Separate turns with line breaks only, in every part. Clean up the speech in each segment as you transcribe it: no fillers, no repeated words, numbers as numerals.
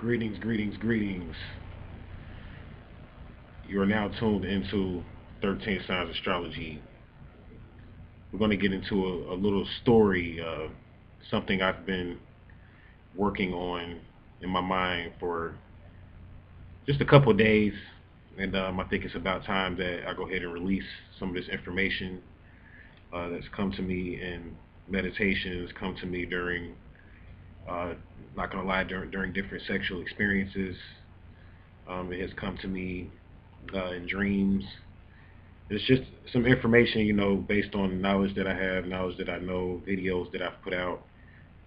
Greetings, greetings, greetings. You are now tuned into 13 Signs Astrology. We're going to get into a little story, something I've been working on in my mind for just a couple of days. And I think it's about time that I go ahead and release some of this information that's come to me in meditations, come to me during, uh, not going to lie, during different sexual experiences. It has come to me in dreams. It's just some information, based on knowledge that I have, knowledge that I know, videos that I've put out,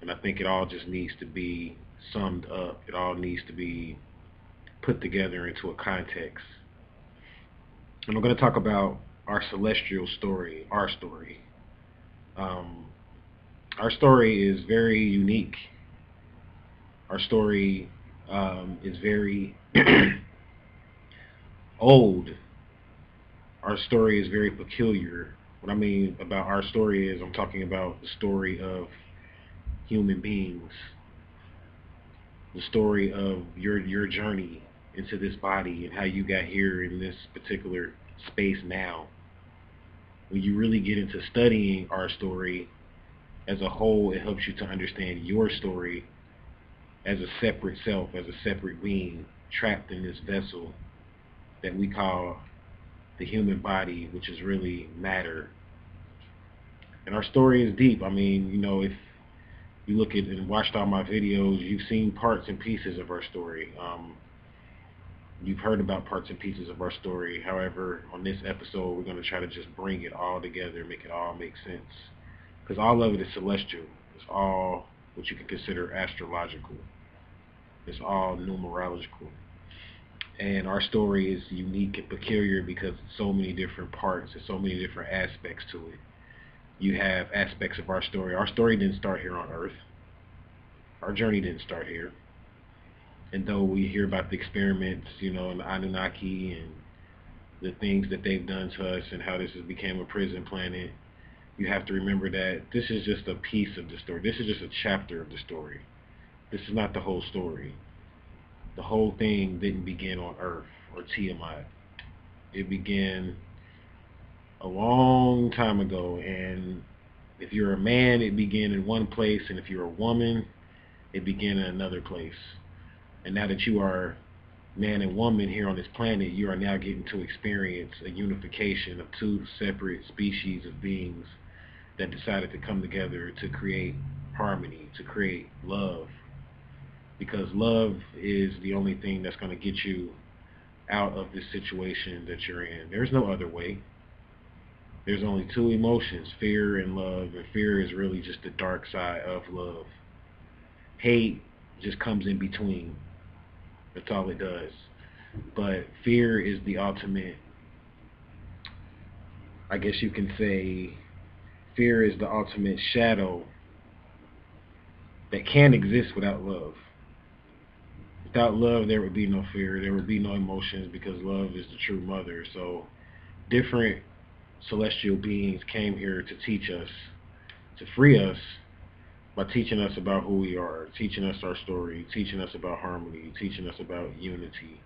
and I think it all just needs to be summed up. It all needs to be put together into a context. And we're going to talk about our celestial story, our story. Um, our story is very unique. Our story is very old. Our story is very peculiar. What I mean about our story is I'm talking about the story of human beings, the story of your journey into this body and how you got here in this particular space now. When you really get into studying our story as a whole, it helps you to understand your story as a separate self, as a separate being trapped in this vessel that we call the human body, which is really matter. And our story is deep. I mean, if you look at and watched all my videos, you've seen parts and pieces of our story. You've heard about parts and pieces of our story. However, on this episode, we're going to try to just bring it all together, make it all make sense. Because all of it is celestial. It's all what you can consider astrological. It's all numerological. And our story is unique and peculiar because so many different parts and so many different aspects to it. You have aspects of our story. Our story didn't start here on Earth. Our journey didn't start here. And though we hear about the experiments, in the Anunnaki and the things that they've done to us and how this has become a prison planet, you have to remember that this is just a piece of the story. This is just a chapter of the story. This is not the whole story. The whole thing didn't begin on Earth or Tiamat. It began a long time ago, and if you're a man, it began in one place, and if you're a woman, it began in another place. And now that you are man and woman here on this planet, you are now getting to experience a unification of two separate species of beings that decided to come together to create harmony, to create love. Because love is the only thing that's going to get you out of this situation that you're in. There's no other way. There's only two emotions, fear and love, and fear is really just the dark side of love. Hate just comes in between. That's all it does. But fear is the ultimate, I guess you can say, fear is the ultimate shadow that can't exist without love. Without love, there would be no fear. There would be no emotions because love is the true mother. So different celestial beings came here to teach us, to free us by teaching us about who we are, teaching us our story, teaching us about harmony, teaching us about unity,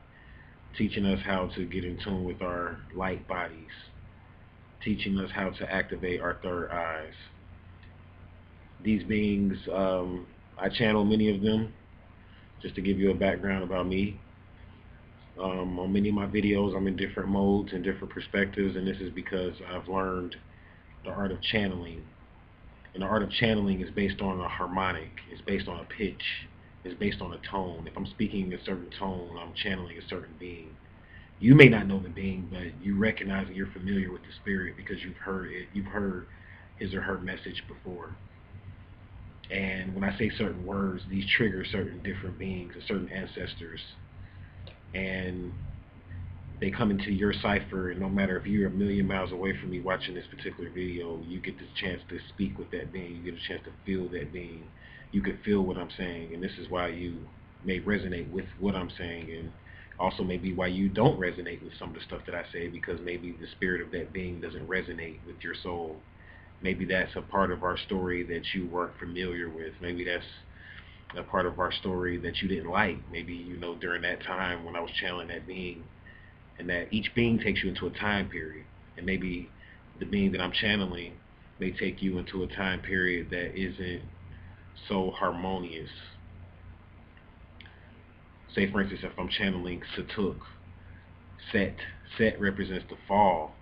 teaching us how to get in tune with our light bodies, teaching us how to activate our third eyes. These beings, I channel many of them. Just to give you a background about me, on many of my videos, I'm in different modes and different perspectives, and this is because I've learned the art of channeling. And the art of channeling is based on a harmonic, it's based on a pitch, it's based on a tone. If I'm speaking a certain tone, I'm channeling a certain being. You may not know the being, but you recognize and you're familiar with the spirit because you've heard it, you've heard his or her message before. And when I say certain words, these trigger certain different beings and certain ancestors. And they come into your cipher, and no matter if you're a million miles away from me watching this particular video, you get the chance to speak with that being. You get a chance to feel that being. You can feel what I'm saying, and this is why you may resonate with what I'm saying, and also maybe why you don't resonate with some of the stuff that I say, because maybe the spirit of that being doesn't resonate with your soul. Maybe that's a part of our story that you weren't familiar with. Maybe that's a part of our story that you didn't like. Maybe, during that time when I was channeling that being, and that each being takes you into a time period. And maybe the being that I'm channeling may take you into a time period that isn't so harmonious. Say, for instance, if I'm channeling Satuk, Set, Set represents the fall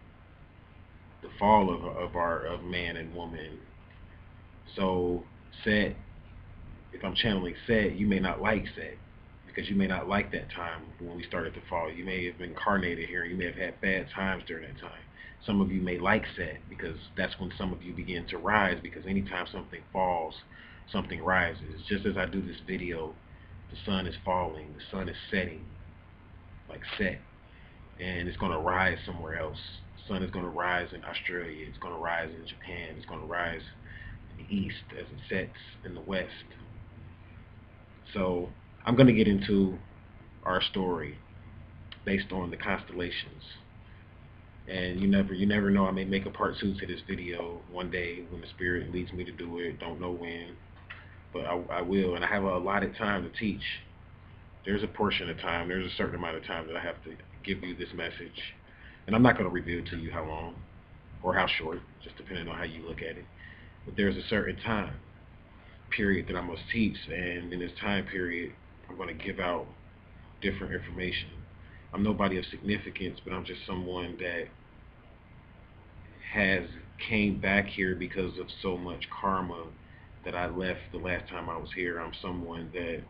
of man and woman. So Set, if I'm channeling Set, you may not like Set because you may not like that time when we started to fall. You may have been incarnated here. You may have had bad times during that time. Some of you may like Set because that's when some of you begin to rise, because anytime something falls, something rises. Just as I do this video, the sun is falling, the sun is setting, like Set, and it's going to rise somewhere else. The sun is going to rise in Australia, it's going to rise in Japan, it's going to rise in the east as it sets in the west. So I'm going to get into our story based on the constellations. And you never know, I may make a part 2 to this video one day when the spirit leads me to do it. Don't know when, but I will. And I have a allotted time to teach. There's a portion of time, there's a certain amount of time that I have to give you this message. And I'm not going to reveal to you how long or how short, just depending on how you look at it. But there's a certain time period that I must teach, and in this time period, I'm going to give out different information. I'm nobody of significance, but I'm just someone that has came back here because of so much karma that I left the last time I was here. I'm someone that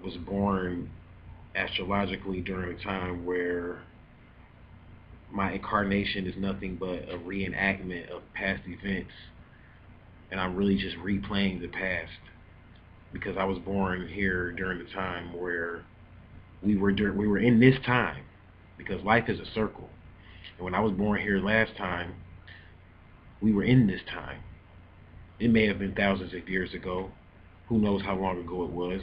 was born astrologically during a time where my incarnation is nothing but a reenactment of past events, and I'm really just replaying the past, because I was born here during the time where we were in this time, because life is a circle. And when I was born here last time, we were in this time. It may have been thousands of years ago. Who knows how long ago it was?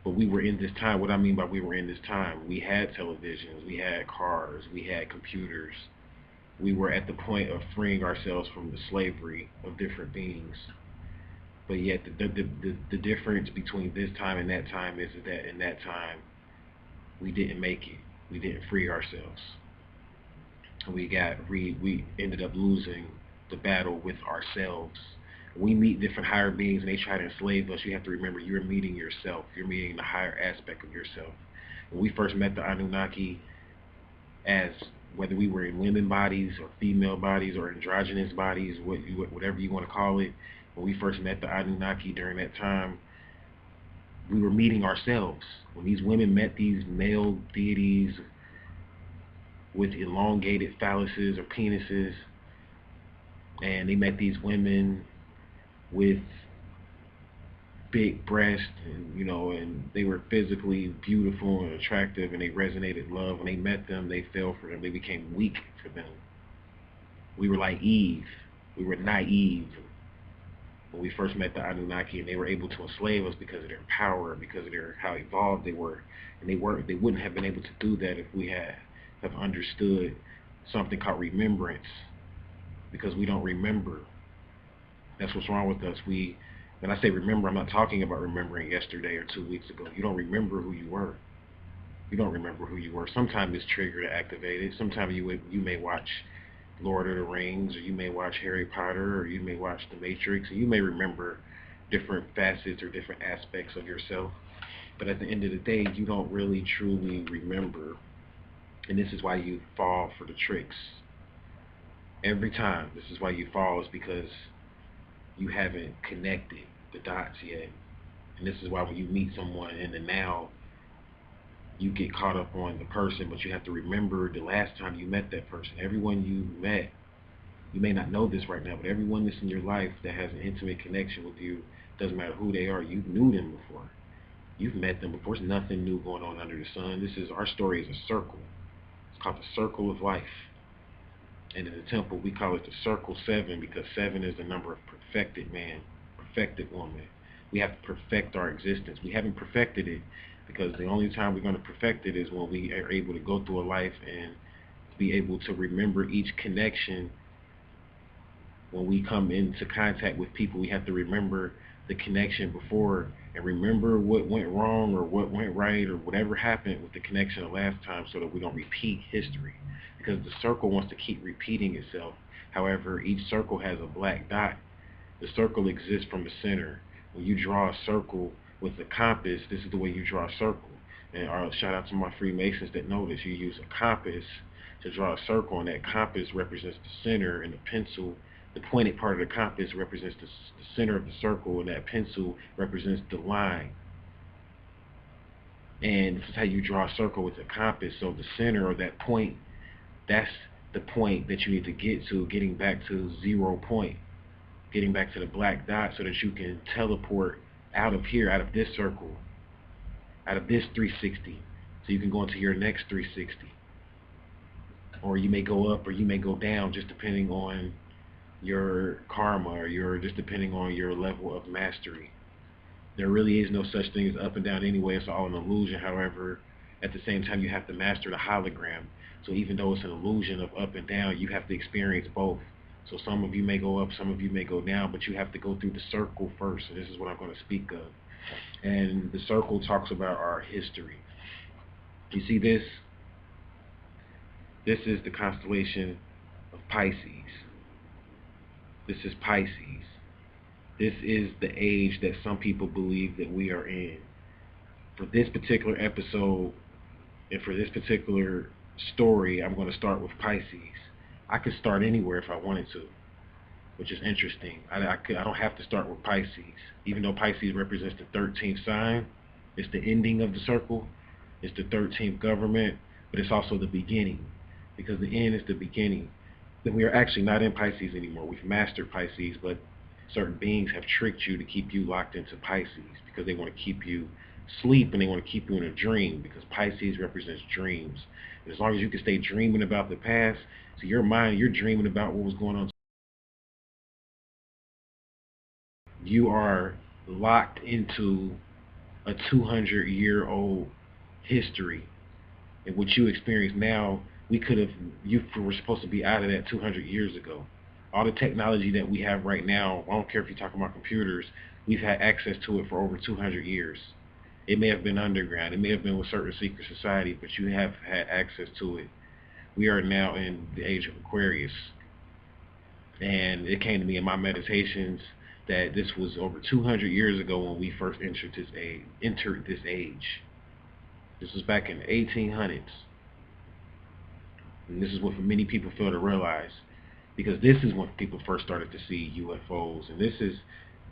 But we were in this time. What I mean by we were in this time, we had televisions, we had cars, we had computers. We were at the point of freeing ourselves from the slavery of different beings. But yet the difference between this time and that time is that in that time, we didn't make it. We didn't free ourselves. We ended up losing the battle with ourselves. We meet different higher beings and they try to enslave us. You have to remember, you're meeting yourself. You're meeting the higher aspect of yourself. When we first met the Anunnaki, as whether we were in women bodies or female bodies or androgynous bodies, whatever you want to call it, when we first met the Anunnaki during that time, we were meeting ourselves. When these women met these male deities with elongated phalluses or penises, and they met these women with big breasts, and they were physically beautiful and attractive, and they resonated love. When they met them, they fell for them. They became weak for them. We were like Eve. We were naive when we first met the Anunnaki, and they were able to enslave us because of their power, because of how evolved they were. And they wouldn't have been able to do that if we have understood something called remembrance, because we don't remember. That's what's wrong with us. When I say remember, I'm not talking about remembering yesterday or 2 weeks ago. You don't remember who you were. You don't remember who you were. Sometimes it's triggered or activated. Sometimes you may watch Lord of the Rings, or you may watch Harry Potter, or you may watch The Matrix, and you may remember different facets or different aspects of yourself. But at the end of the day, you don't really truly remember. And this is why you fall for the tricks. Every time, this is why you fall, is because you haven't connected the dots yet. And this is why when you meet someone in the now, you get caught up on the person, but you have to remember the last time you met that person. Everyone you met, you may not know this right now, but everyone that's in your life that has an intimate connection with you, doesn't matter who they are, you knew them before. You've met them before. There's nothing new going on under the sun. Our story is a circle. It's called the circle of life. And in the temple, we call it the circle 7, because 7 is the number of perfected man, perfected woman. We have to perfect our existence. We haven't perfected it, because the only time we're going to perfect it is when we are able to go through a life and be able to remember each connection when we come into contact with people, we have to remember the connection before and remember what went wrong or what went right or whatever happened with the connection the last time so that we don't repeat history. Because the circle wants to keep repeating itself. However, each circle has a black dot. The circle exists from the center. When you draw a circle with a compass, this is the way you draw a circle. And shout out to my Freemasons that know this. You use a compass to draw a circle, and that compass represents the center, and the pencil, the pointed part of the compass represents the center of the circle, and that pencil represents the line. And this is how you draw a circle with a compass. So the center of that point, that's the point that you need to get to, getting back to 0 point, getting back to the black dot so that you can teleport out of here, out of this circle, out of this 360. So you can go into your next 360. Or you may go up or you may go down just depending on your karma or just depending on your level of mastery. There really is no such thing as up and down anyway. It's all an illusion. However, at the same time, you have to master the hologram. So even though it's an illusion of up and down, you have to experience both. So some of you may go up, some of you may go down, but you have to go through the circle first. And this is what I'm going to speak of. And the circle talks about our history. You see this? This is the constellation of Pisces. This is Pisces. This is the age that some people believe that we are in. For this particular episode and for this particular story, I'm going to start with Pisces. I could start anywhere if I wanted to, which is interesting. I don't have to start with Pisces. Even though Pisces represents the 13th sign, it's the ending of the circle, it's the 13th government, but it's also the beginning, because the end is the beginning. Then we are actually not in Pisces anymore. We've mastered Pisces, but certain beings have tricked you to keep you locked into Pisces because they want to keep you asleep and they want to keep you in a dream, because Pisces represents dreams. And as long as you can stay dreaming about the past, so your mind, you're dreaming about what was going on. You are locked into a 200-year-old history. And what you experience now, you were supposed to be out of that 200 years ago. All the technology that we have right now, I don't care if you're talking about computers, we've had access to it for over 200 years. It may have been underground, it may have been with certain secret society, but you have had access to it. We are now in the age of Aquarius. And it came to me in my meditations that this was over 200 years ago when we first entered this age. This was back in the 1800s. And this is what many people fail to realize, because this is when people first started to see UFOs, and this is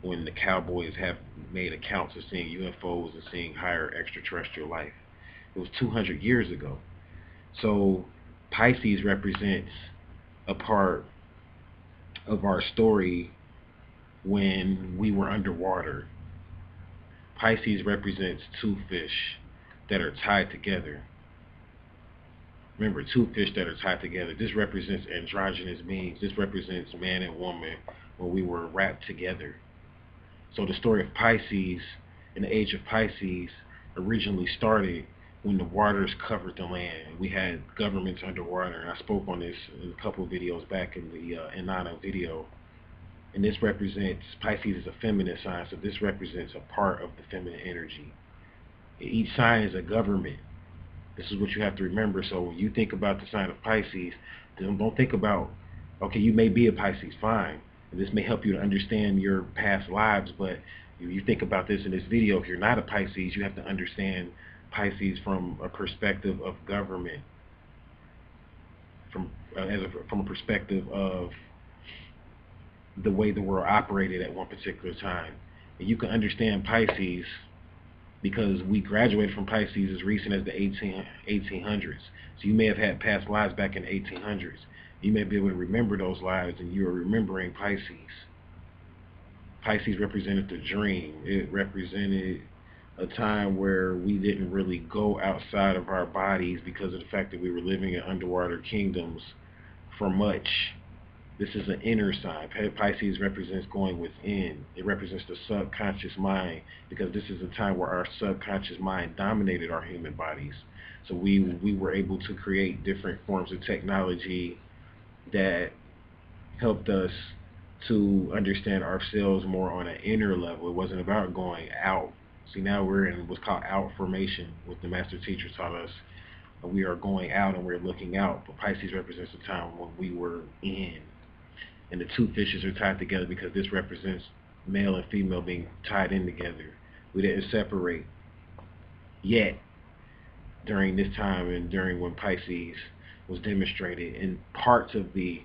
when the cowboys have made accounts of seeing UFOs and seeing higher extraterrestrial life. It was 200 years ago. So Pisces represents a part of our story when we were underwater. Pisces represents two fish that are tied together. Remember, two fish that are tied together. This represents androgynous beings. This represents man and woman when we were wrapped together. So the story of Pisces and the age of Pisces originally started when the waters covered the land. We had governments underwater, and I spoke on this in a couple of videos back in the Inanna video. And this represents, Pisces is a feminine sign, so this represents a part of the feminine energy. Each sign is a government. This is what you have to remember. So when you think about the sign of Pisces, don't think about, okay, you may be a Pisces, fine. And this may help you to understand your past lives, but you think about this in this video. If you're not a Pisces, you have to understand Pisces from a perspective of government, from a perspective of the way the world operated at one particular time. And you can understand Pisces because we graduated from Pisces as recent as the 1800s. So you may have had past lives back in the 1800s. You may be able to remember those lives, and you are remembering Pisces. Pisces represented the dream. It represented a time where we didn't really go outside of our bodies because of the fact that we were living in underwater kingdoms for much. This is an inner sign. Pisces represents going within. It represents the subconscious mind, because this is a time where our subconscious mind dominated our human bodies. So we were able to create different forms of technology that helped us to understand ourselves more on an inner level. It wasn't about going out. See, now we're in what's called out formation, what the master teacher taught us. We are going out and we're looking out. But Pisces represents the time when we were in. And the two fishes are tied together because this represents male and female being tied in together. We didn't separate yet during this time and during when Pisces was demonstrated in parts of the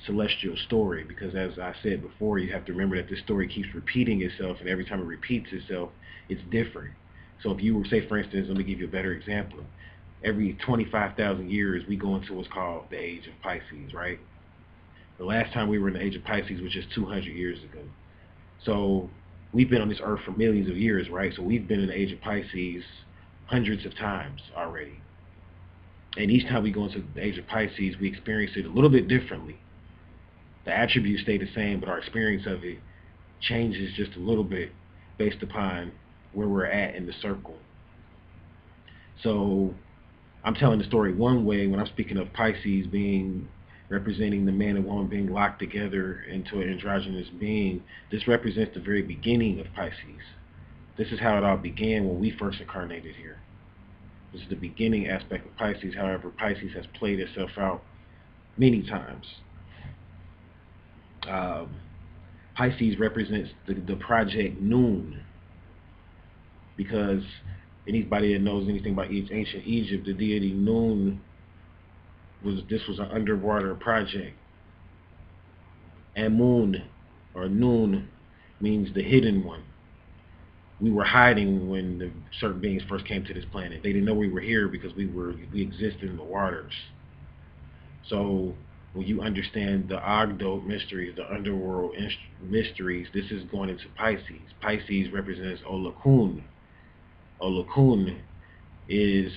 celestial story, because as I said before, you have to remember that this story keeps repeating itself, and every time it repeats itself, it's different. So if you were, say for instance, let me give you a better example. Every 25,000 years, we go into what's called the age of Pisces, right? The last time we were in the age of Pisces was just 200 years ago. So we've been on this earth for millions of years, right? So we've been in the age of Pisces hundreds of times already. And each time we go into the age of Pisces, we experience it a little bit differently. The attributes stay the same, but our experience of it changes just a little bit based upon where we're at in the circle. So I'm telling the story one way when I'm speaking of Pisces being representing the man and woman being locked together into an androgynous being. This represents the very beginning of Pisces. This is how it all began when we first incarnated here. This is the beginning aspect of Pisces. However, Pisces has played itself out many times. Pisces represents the project Noon, because anybody that knows anything about ancient Egypt, the deity Noon was an underwater project. Amun or Noon means the hidden one. We were hiding when the certain beings first came to this planet. They didn't know we were here because we existed in the waters. So when you understand the Ogdoad mysteries, the underworld mysteries, this is going into Pisces. Pisces represents Olokun. Olokun is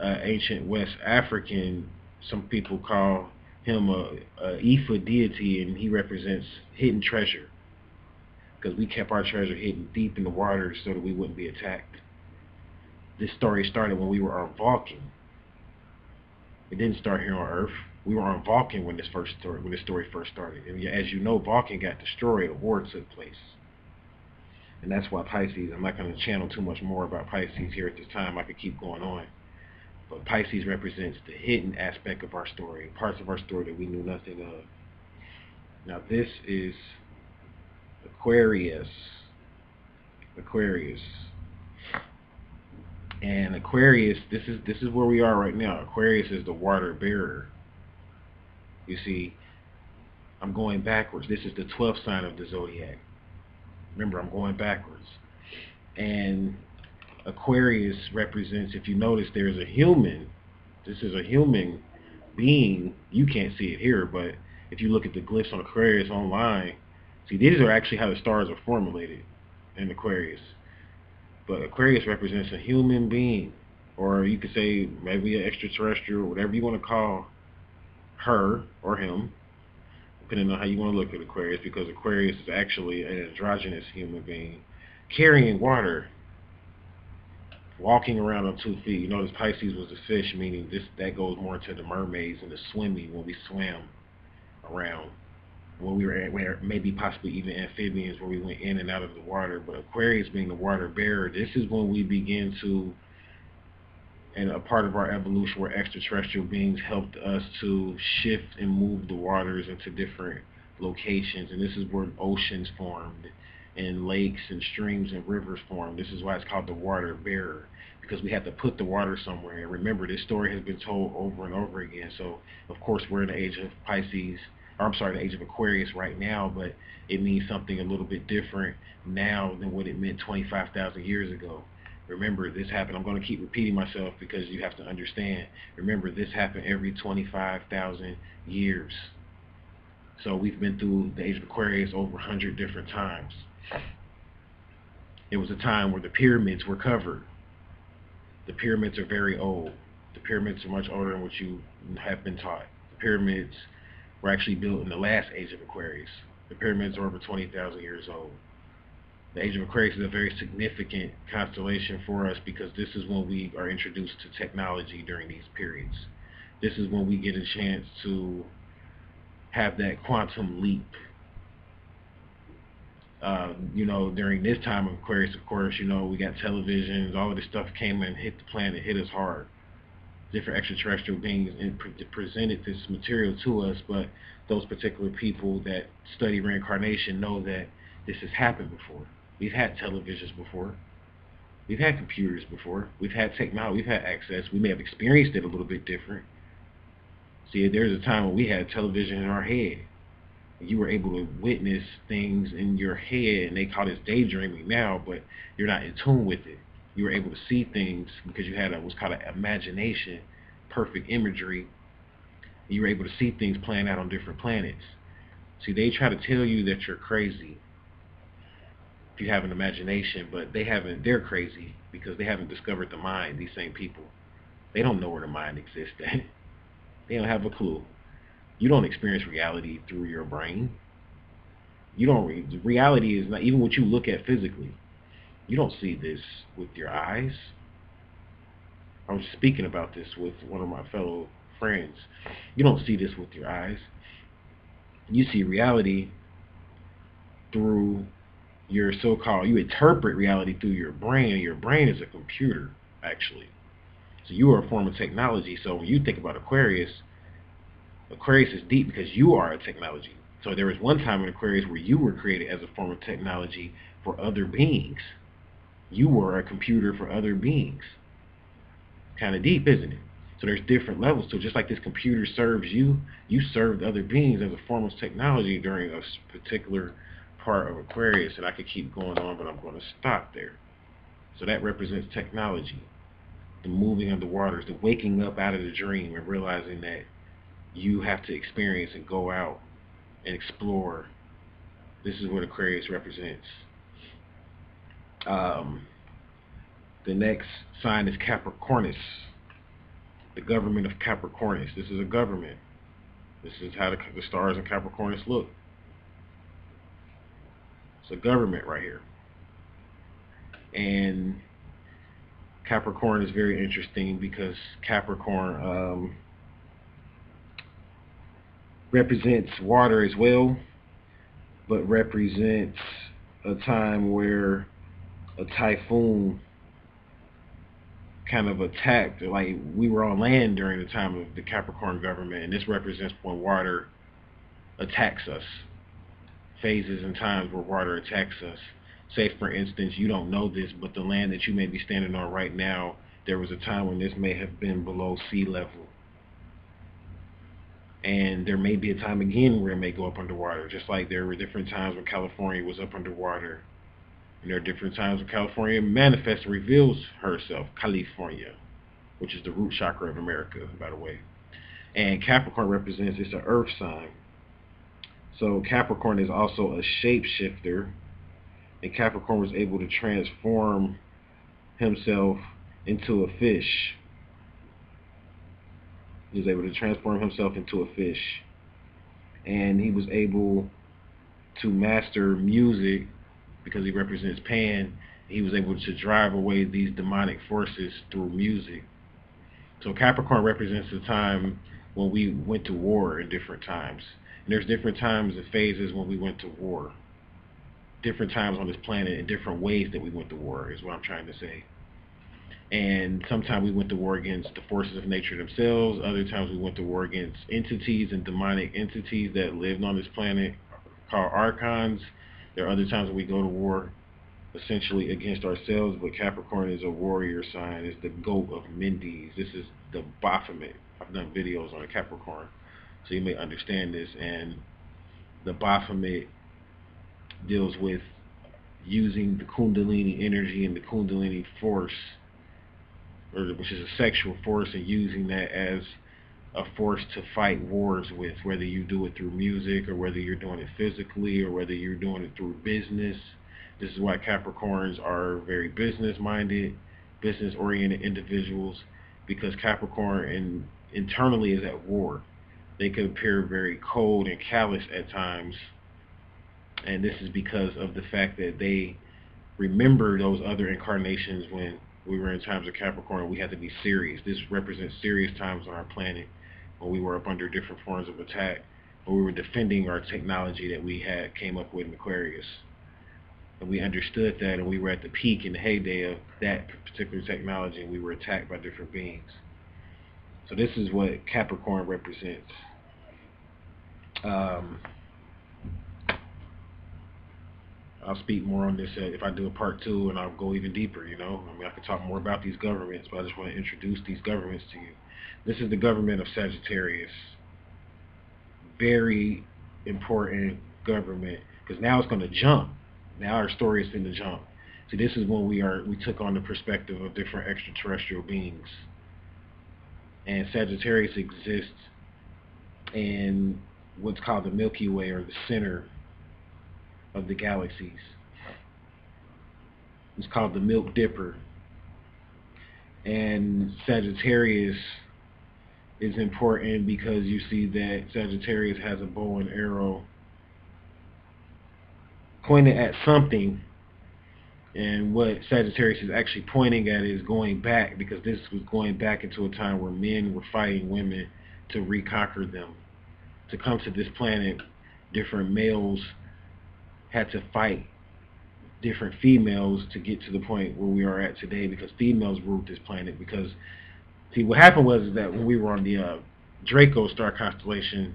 ancient West African. Some people call him a Ifa deity, and he represents hidden treasure, because we kept our treasure hidden deep in the waters so that we wouldn't be attacked. This story started when we were on Vulcan. It didn't start here on Earth. We were on Vulcan when this story first started. And as you know, Vulcan got destroyed. A war took place. And that's why Pisces, I'm not going to channel too much more about Pisces here at this time. I could keep going on. But Pisces represents the hidden aspect of our story, parts of our story that we knew nothing of. Now this is Aquarius. And Aquarius, this is where we are right now. Aquarius is the water bearer. You see, I'm going backwards. This is the 12th sign of the zodiac. Remember, I'm going backwards. And Aquarius represents, if you notice, there's a human. This is a human being. You can't see it here, but if you look at the glyphs on Aquarius online, see, these are actually how the stars are formulated in Aquarius. But Aquarius represents a human being, or you could say maybe an extraterrestrial, whatever you want to call her or him, depending on how you want to look at Aquarius, because Aquarius is actually an androgynous human being carrying water, walking around on 2 feet. You notice Pisces was a fish, meaning that goes more into the mermaids and the swimming, when we swam around, when we were maybe possibly even amphibians, where we went in and out of the water. But Aquarius being the water bearer, this is when we begin to, and a part of our evolution where extraterrestrial beings helped us to shift and move the waters into different locations. And this is where oceans formed, and lakes and streams and rivers formed. This is why it's called the water bearer, because we have to put the water somewhere. And remember, this story has been told over and over again. So of course we're in the age of Pisces, or I'm sorry, the age of Aquarius right now, but it means something a little bit different now than what it meant 25,000 years ago. Remember, this happened. I'm going to keep repeating myself because you have to understand. Remember, this happened every 25,000 years. So we've been through the age of Aquarius over 100 different times. It was a time where the pyramids were covered. The pyramids are very old. The pyramids are much older than what you have been taught. The pyramids were actually built in the last age of Aquarius. The pyramids are over 20,000 years old. The age of Aquarius is a very significant constellation for us, because this is when we are introduced to technology during these periods. This is when we get a chance to have that quantum leap. You know, during this time of Aquarius, of course, you know, we got televisions, all of this stuff came and hit the planet, hit us hard. Different extraterrestrial beings and presented this material to us, but those particular people that study reincarnation know that this has happened before. We've had televisions before. We've had computers before. We've had technology. We've had access. We may have experienced it a little bit different. See, there's a time when we had television in our head. You were able to witness things in your head, and they call this daydreaming now, but you're not in tune with it. You were able to see things because you had what's called an imagination, perfect imagery. You were able to see things playing out on different planets. See, they try to tell you that you're crazy if you have an imagination, but they haven't. They're crazy because they haven't discovered the mind. These same people, they don't know where the mind exists. They don't have a clue. You don't experience reality through your brain. You don't. Reality is not even what you look at physically. You don't see this with your eyes. I was speaking about this with one of my fellow friends. You don't see this with your eyes. You see reality through your so-called. You interpret reality through your brain. Your brain is a computer, actually. So you are a form of technology. So when you think about Aquarius, Aquarius is deep because you are a technology. So there was one time in Aquarius where you were created as a form of technology for other beings. You were a computer for other beings. Kind of deep, isn't it? So there's different levels. So just like this computer serves you, you served other beings as a form of technology during a particular part of Aquarius. And I could keep going on, but I'm going to stop there. So that represents technology, the moving of the waters, the waking up out of the dream and realizing that you have to experience and go out and explore. This is what Aquarius represents. The next sign is Capricornus, the government of Capricornus. This is a government. This is how the stars in Capricornus look. It's a government right here. And Capricorn is very interesting because Capricorn represents water as well, but represents a time where a typhoon kind of attacked, like we were on land during the time of the Capricorn government, and this represents when water attacks us, phases and times where water attacks us. Say, for instance, you don't know this, but the land that you may be standing on right now, there was a time when this may have been below sea level. And there may be a time again where it may go up underwater, just like there were different times when California was up underwater. And there are different times when California manifests and reveals herself, California, which is the root chakra of America, by the way. And Capricorn represents, it's an earth sign. So Capricorn is also a shapeshifter. And Capricorn was able to transform himself into a fish. He was able to transform himself into a fish. And he was able to master music because he represents Pan. He was able to drive away these demonic forces through music. So Capricorn represents the time when we went to war in different times. And there's different times and phases when we went to war. Different times on this planet in different ways that we went to war is what I'm trying to say. And sometimes we went to war against the forces of nature themselves. Other times we went to war against entities and demonic entities that lived on this planet called archons. There are other times when we go to war essentially against ourselves, but Capricorn is a warrior sign. It's the goat of Mendes. This is the Baphomet. I've done videos on the Capricorn, so you may understand this. And the Baphomet deals with using the Kundalini energy and the Kundalini force, which is a sexual force, and using that as a force to fight wars with, whether you do it through music or whether you're doing it physically or whether you're doing it through business. This is why Capricorns are very business-minded, business-oriented individuals, because Capricorn internally is at war. They could appear very cold and callous at times, and this is because of the fact that they remember those other incarnations when we were in times of Capricorn. We had to be serious. This represents serious times on our planet when we were up under different forms of attack, when we were defending our technology that we had came up with in Aquarius. And we understood that, and we were at the peak in the heyday of that particular technology, and we were attacked by different beings. So this is what Capricorn represents. Um, I'll speak more on this if I do a part two, and I'll go even deeper. I mean, I could talk more about these governments, but I just want to introduce these governments to you. This is the government of Sagittarius. Very important government, because now it's going to jump. Now our story is in the jump. See, this is when we took on the perspective of different extraterrestrial beings, and Sagittarius exists in what's called the Milky Way, or the center of the galaxies. It's called the Milk Dipper. And Sagittarius is important because you see that Sagittarius has a bow and arrow pointed at something, and what Sagittarius is actually pointing at is going back, because this was going back into a time where men were fighting women to reconquer them. To come to this planet, different males had to fight different females to get to the point where we are at today, because females ruled this planet. Because, see, what happened was that when we were on the Draco star constellation,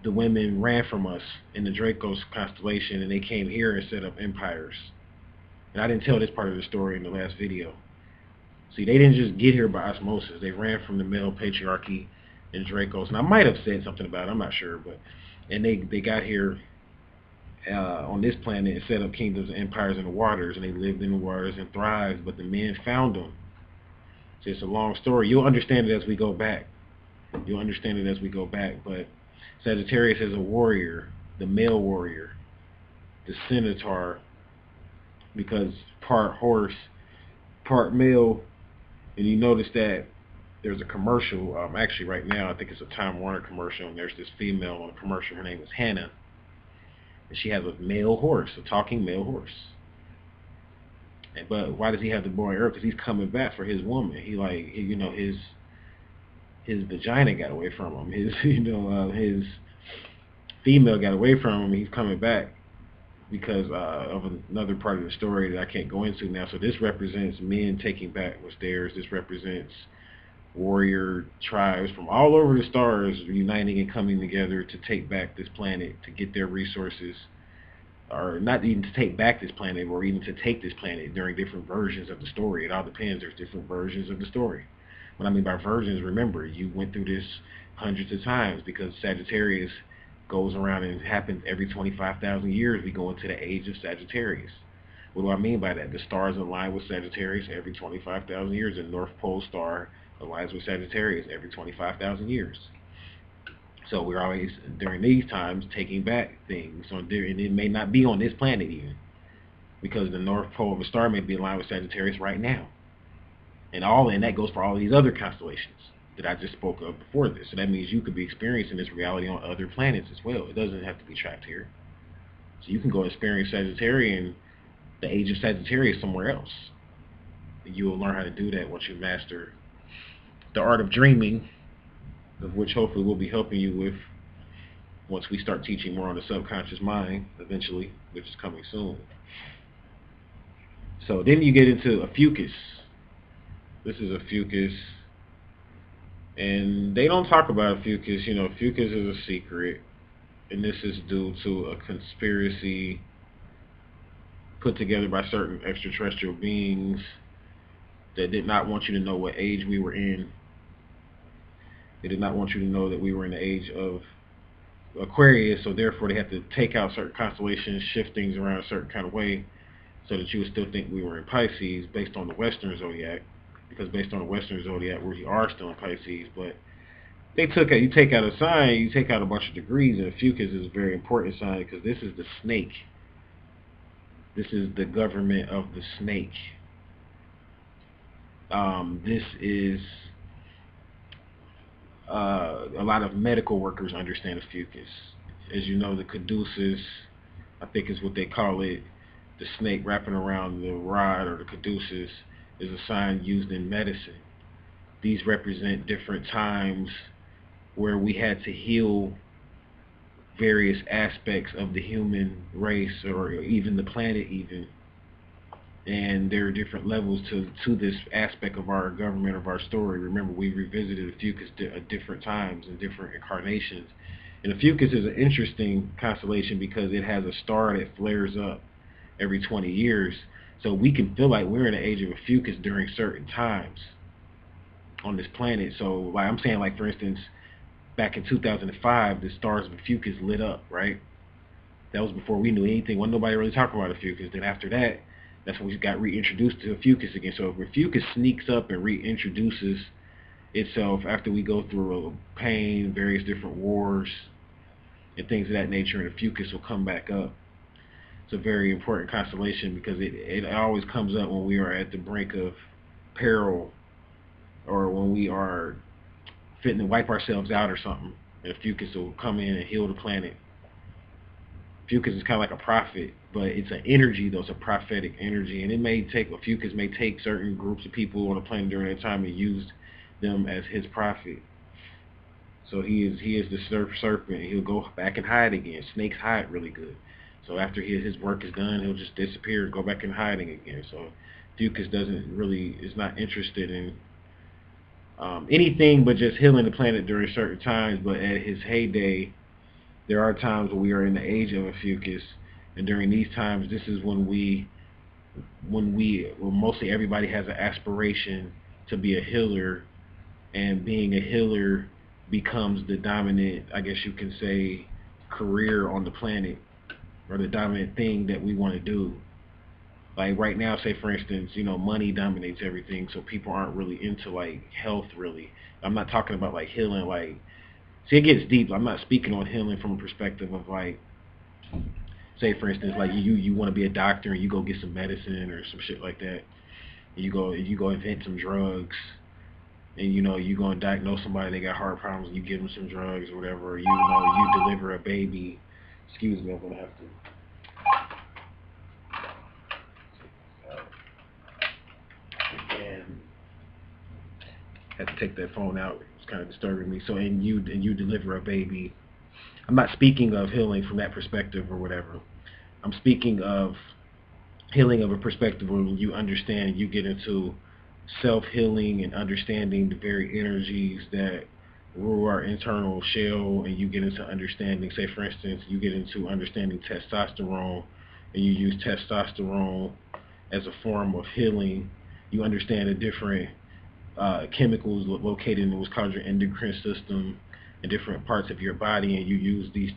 the women ran from us in the Draco constellation, and they came here and set up empires. And I didn't tell this part of the story in the last video. See, they didn't just get here by osmosis. They ran from the male patriarchy and Dracos. And I might have said something about it, I'm not sure, and they got here on this planet and set up kingdoms and empires in the waters, and they lived in the waters and thrived, but the men found them. So it's a long story. You'll understand it as we go back. But Sagittarius is a warrior, the male warrior, the centaur, because part horse, part male. And you notice that there's a commercial, actually right now, I think it's a Time Warner commercial, and there's this female on the commercial. Her name is Hannah, and she has a male horse, a talking male horse. But why does he have the bow and arrow? Because he's coming back for his woman. His vagina got away from him. His female got away from him. He's coming back because of another part of the story that I can't go into now. So this represents men taking back what's theirs. This represents warrior tribes from all over the stars uniting and coming together to take back this planet, to get their resources, or not even to take back this planet, or even to take this planet during different versions of the story. It all depends. There's different versions of the story. What I mean by versions, remember, you went through this hundreds of times, because Sagittarius goes around and happens every 25,000 years. We go into the age of Sagittarius. What do I mean by that? The stars align with Sagittarius every 25,000 years. The North Pole star aligns with Sagittarius every 25,000 years. So we're always, during these times, taking back things. And it may not be on this planet even, because the North Pole of a star may be aligned with Sagittarius right now. And that goes for all these other constellations that I just spoke of before this. So that means you could be experiencing this reality on other planets as well. It doesn't have to be trapped here. So you can go experience Sagittarian, the age of Sagittarius, somewhere else. You will learn how to do that once you master the art of dreaming, of which hopefully we'll be helping you with once we start teaching more on the subconscious mind eventually, which is coming soon. So then you get into Ophiuchus. This is Ophiuchus, and they don't talk about Ophiuchus. Ophiuchus is a secret, and this is due to a conspiracy put together by certain extraterrestrial beings that did not want you to know what age we were in. They did not want you to know that we were in the age of Aquarius, so therefore they had to take out certain constellations, shift things around a certain kind of way, so that you would still think we were in Pisces based on the Western zodiac. Because based on the Western zodiac, we are still in Pisces. But you take out a sign, you take out a bunch of degrees, and Ophiuchus is a very important sign, because this is the snake. This is the government of the snake. This is a lot of medical workers understand Ophiuchus. As you know, the caduceus, I think is what they call it, the snake wrapping around the rod, or the caduceus, is a sign used in medicine. These represent different times where we had to heal various aspects of the human race or even the planet even. And there are different levels to this aspect of our government, of our story. Remember, we revisited a Fucus at different times and different incarnations. And the Fucus is an interesting constellation because it has a star that flares up every 20 years. So we can feel like we're in the age of a Fucus during certain times on this planet. So, like I'm saying, like for instance, back in 2005, the stars of a Fucus lit up, right? That was before we knew anything. Wasn't nobody really talking about a Fucus. Then after that, that's when we got reintroduced to a Fucus again. So if a Fucus sneaks up and reintroduces itself after we go through pain, various different wars, and things of that nature, and a Fucus will come back up. It's a very important constellation because it always comes up when we are at the brink of peril or when we are fitting to wipe ourselves out or something. And a Fucus will come in and heal the planet. Fucus is kind of like a prophet, but it's an energy though. It's a prophetic energy, and it may take a Fucus may take certain groups of people on the planet during that time and use them as his prophet. So he is the serpent. He'll go back and hide again. Snakes hide really good. So after his work is done, he'll just disappear and go back in hiding again. So Fucus is not interested in anything but just healing the planet during certain times. But at his heyday, there are times when we are in the age of a Fucus, and during these times, this is when mostly everybody has an aspiration to be a healer, and being a healer becomes the dominant, I guess you can say, career on the planet, or the dominant thing that we want to do. Like right now, say for instance, money dominates everything, so people aren't really into like health really. I'm not talking about like healing, like, see, it gets deep. I'm not speaking on healing from a perspective of like, say for instance, like you want to be a doctor and you go get some medicine or some shit like that. And you go invent some drugs, and you go and diagnose somebody, they got heart problems, and you give them some drugs or whatever. Or, you deliver a baby. Excuse me, I'm gonna have to. And had to take that phone out. It's kind of disturbing me. So, and you deliver a baby. I'm not speaking of healing from that perspective or whatever. I'm speaking of healing of a perspective when you understand, you get into self-healing and understanding the very energies that rule our internal shell, and you get into understanding, say for instance, you get into understanding testosterone, and you use testosterone as a form of healing. You understand the different chemicals located in what's called your endocrine system in different parts of your body, and you use these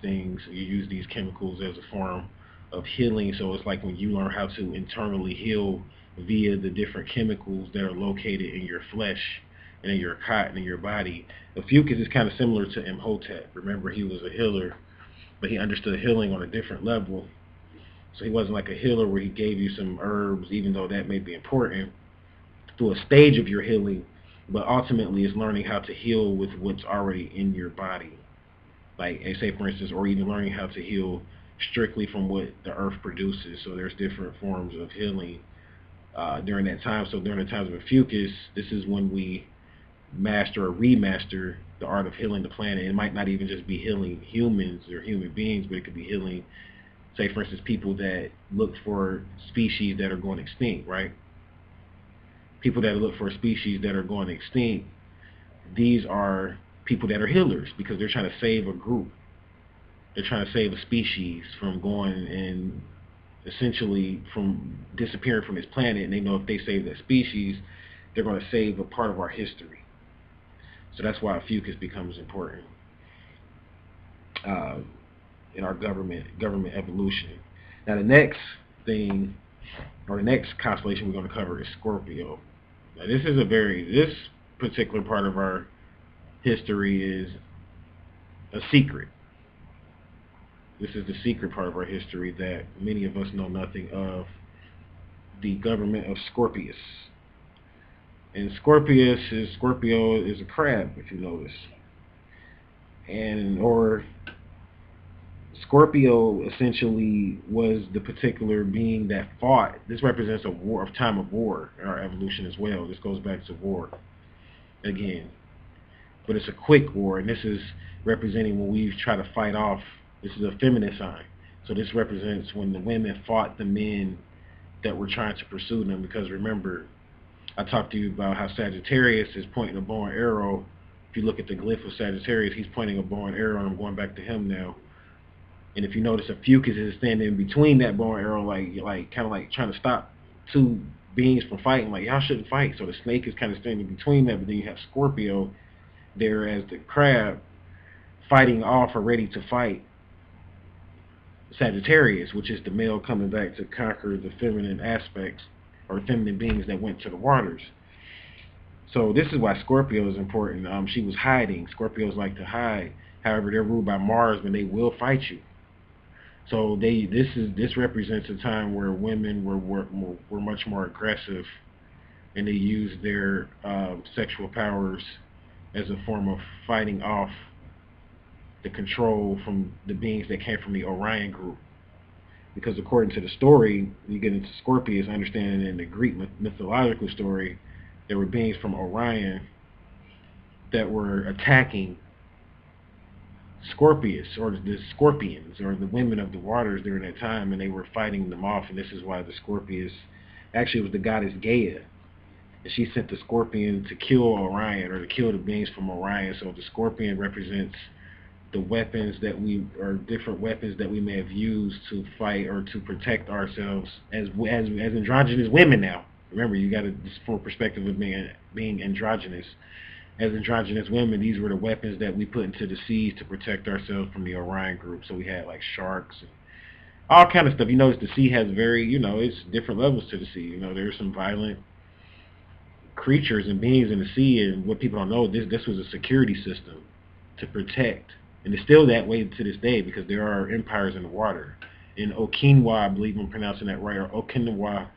chemicals as a form of healing. So it's like when you learn how to internally heal via the different chemicals that are located in your flesh and in your cotton in your body. The Fucus is kind of similar to Imhotep. Remember, he was a healer, but he understood healing on a different level. So he wasn't like a healer where he gave you some herbs, even though that may be important through a stage of your healing, but ultimately it's learning how to heal with what's already in your body. Like, say for instance, or even learning how to heal strictly from what the earth produces. So there's different forms of healing during that time. So during the times of a Fucus, this is when we master or remaster the art of healing the planet. It might not even just be healing humans or human beings, but it could be healing, say for instance, people that look for species that are going extinct, right? People that look for species that are going extinct, these are people that are healers because they're trying to save a group. They're trying to save a species from going and essentially from disappearing from this planet, and they know if they save that species, they're going to save a part of our history. So that's why Fucus becomes important in our government evolution. Now the next thing, or the next constellation we're going to cover is Scorpio. Now this particular part of our history is a secret. This is the secret part of our history that many of us know nothing of. The government of Scorpius. And Scorpio is a crab, if you notice. Or Scorpio essentially was the particular being that fought. This represents a time of war in our evolution as well. This goes back to war again. But it's a quick war, and this is representing when we try to fight off This is a feminine sign. So this represents when the women fought the men that were trying to pursue them. Because remember, I talked to you about how Sagittarius is pointing a bow and arrow. If you look at the glyph of Sagittarius, he's pointing a bow and arrow, and I'm going back to him now. And if you notice, a fucus is standing in between that bow and arrow, like kind of like trying to stop two beings from fighting. Like, y'all shouldn't fight. So the snake is kind of standing between that, but then you have Scorpio there as the crab fighting off or ready to fight Sagittarius, which is the male coming back to conquer the feminine aspects or feminine beings that went to the waters. So this is why Scorpio is important. She was hiding. Scorpios like to hide. However, they're ruled by Mars, but they will fight you. So this represents a time where women were much more aggressive, and they used their sexual powers as a form of fighting off the control from the beings that came from the Orion group. Because according to the story, you get into Scorpius, understanding in the Greek mythological story, there were beings from Orion that were attacking Scorpius, or the Scorpions, or the women of the waters during that time, and they were fighting them off. And this is why the Scorpius actually was the goddess Gaia, and she sent the Scorpion to kill Orion, or to kill the beings from Orion. So the Scorpion represents the weapons that different weapons that we may have used to fight or to protect ourselves as androgynous women. Now remember, you got to, just from a perspective of being androgynous. As androgynous women, these were the weapons that we put into the seas to protect ourselves from the Orion group. So we had like sharks and all kind of stuff. You notice the sea has it's different levels to the sea. There's some violent creatures and beings in the sea, and what people don't know, this was a security system to protect. And it's still that way to this day, because there are empires in the water. In Okinawa, I believe I'm pronouncing that right, or Okinawa,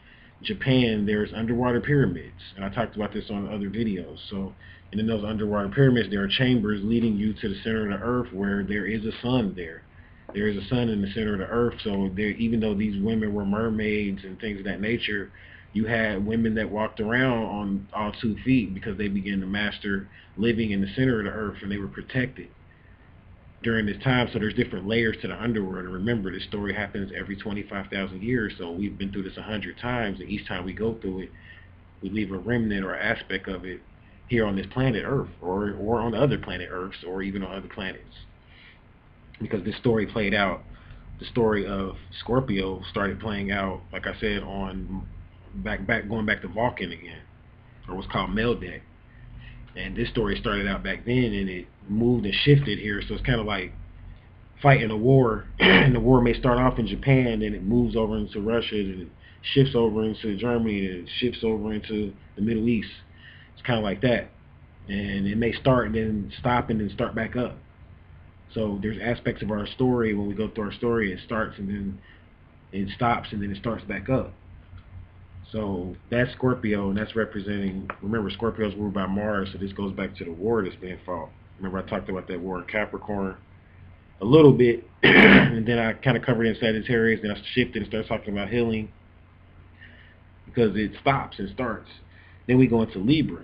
Japan, there's underwater pyramids. And I talked about this on other videos. So, and in those underwater pyramids, there are chambers leading you to the center of the earth, where there is a sun there. There is a sun in the center of the earth. So even though these women were mermaids and things of that nature, you had women that walked around on all 2 feet, because they began to master living in the center of the earth, and they were protected during this time. So there's different layers to the underworld. And remember, this story happens every 25,000 years. So we've been through this 100 times, and each time we go through it, we leave a remnant or aspect of it here on this planet Earth, or on the other planet Earths, or even on other planets. Because this story played out, the story of Scorpio started playing out, like I said, on going back to Vulcan again, or what's called Meldeck. And this story started out back then, and it moved and shifted here. So it's kind of like fighting a war, and the war may start off in Japan, and it moves over into Russia, and it shifts over into Germany, and it shifts over into the Middle East. It's kind of like that. And it may start and then stop and then start back up. So there's aspects of our story, when we go through our story, it starts and then it stops and then it starts back up. So that's Scorpio, and that's representing, remember, Scorpio is ruled by Mars, so this goes back to the war that's being fought. Remember, I talked about that war in Capricorn a little bit, and then I kind of covered in Sagittarius, then I shifted and started talking about healing, because it stops and starts. Then we go into Libra.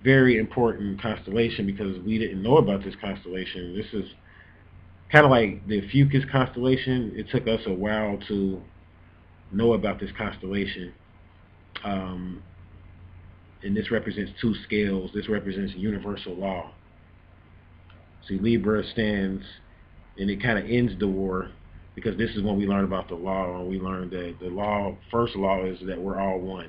Very important constellation, because we didn't know about this constellation. This is kind of like the Fucus constellation. It took us a while to know about this constellation. And this represents 2 scales. This represents universal law. See, Libra stands, and it kind of ends the war, because this is when we learn about the law, and we learned that the first law is that we're all one.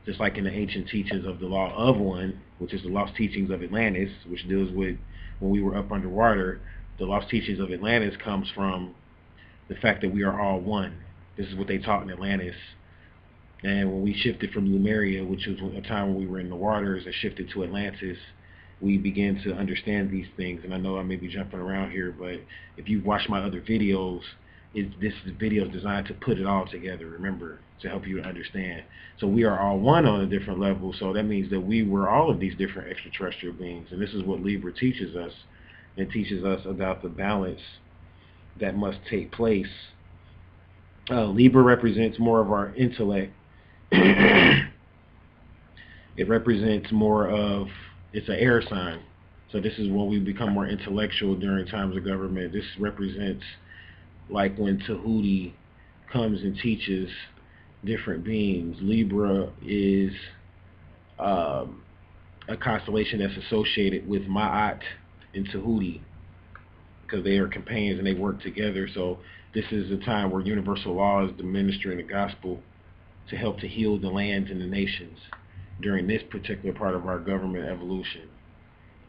Just like in the ancient teachings of the law of one, which is the lost teachings of Atlantis, which deals with when we were up underwater. The lost teachings of Atlantis comes from the fact that we are all one. This is what they taught in Atlantis. And when we shifted from Lemuria, which was a time when we were in the waters, and shifted to Atlantis, we began to understand these things. And I know I may be jumping around here, but if you watch my other videos, this video is designed to put it all together, remember, to help you understand. So we are all one on a different level, so that means that we were all of these different extraterrestrial beings. And this is what Libra teaches us. It teaches us about the balance that must take place. Libra represents more of our intellect. It represents more of, it's an air sign. So this is when we become more intellectual during times of government. This represents like when Tahuti comes and teaches different beings. Libra is um, a constellation that's associated with Ma'at and Tahuti because they are companions and they work together. So this is a time where universal law is administering the gospel to help to heal the lands and the nations during this particular part of our government evolution.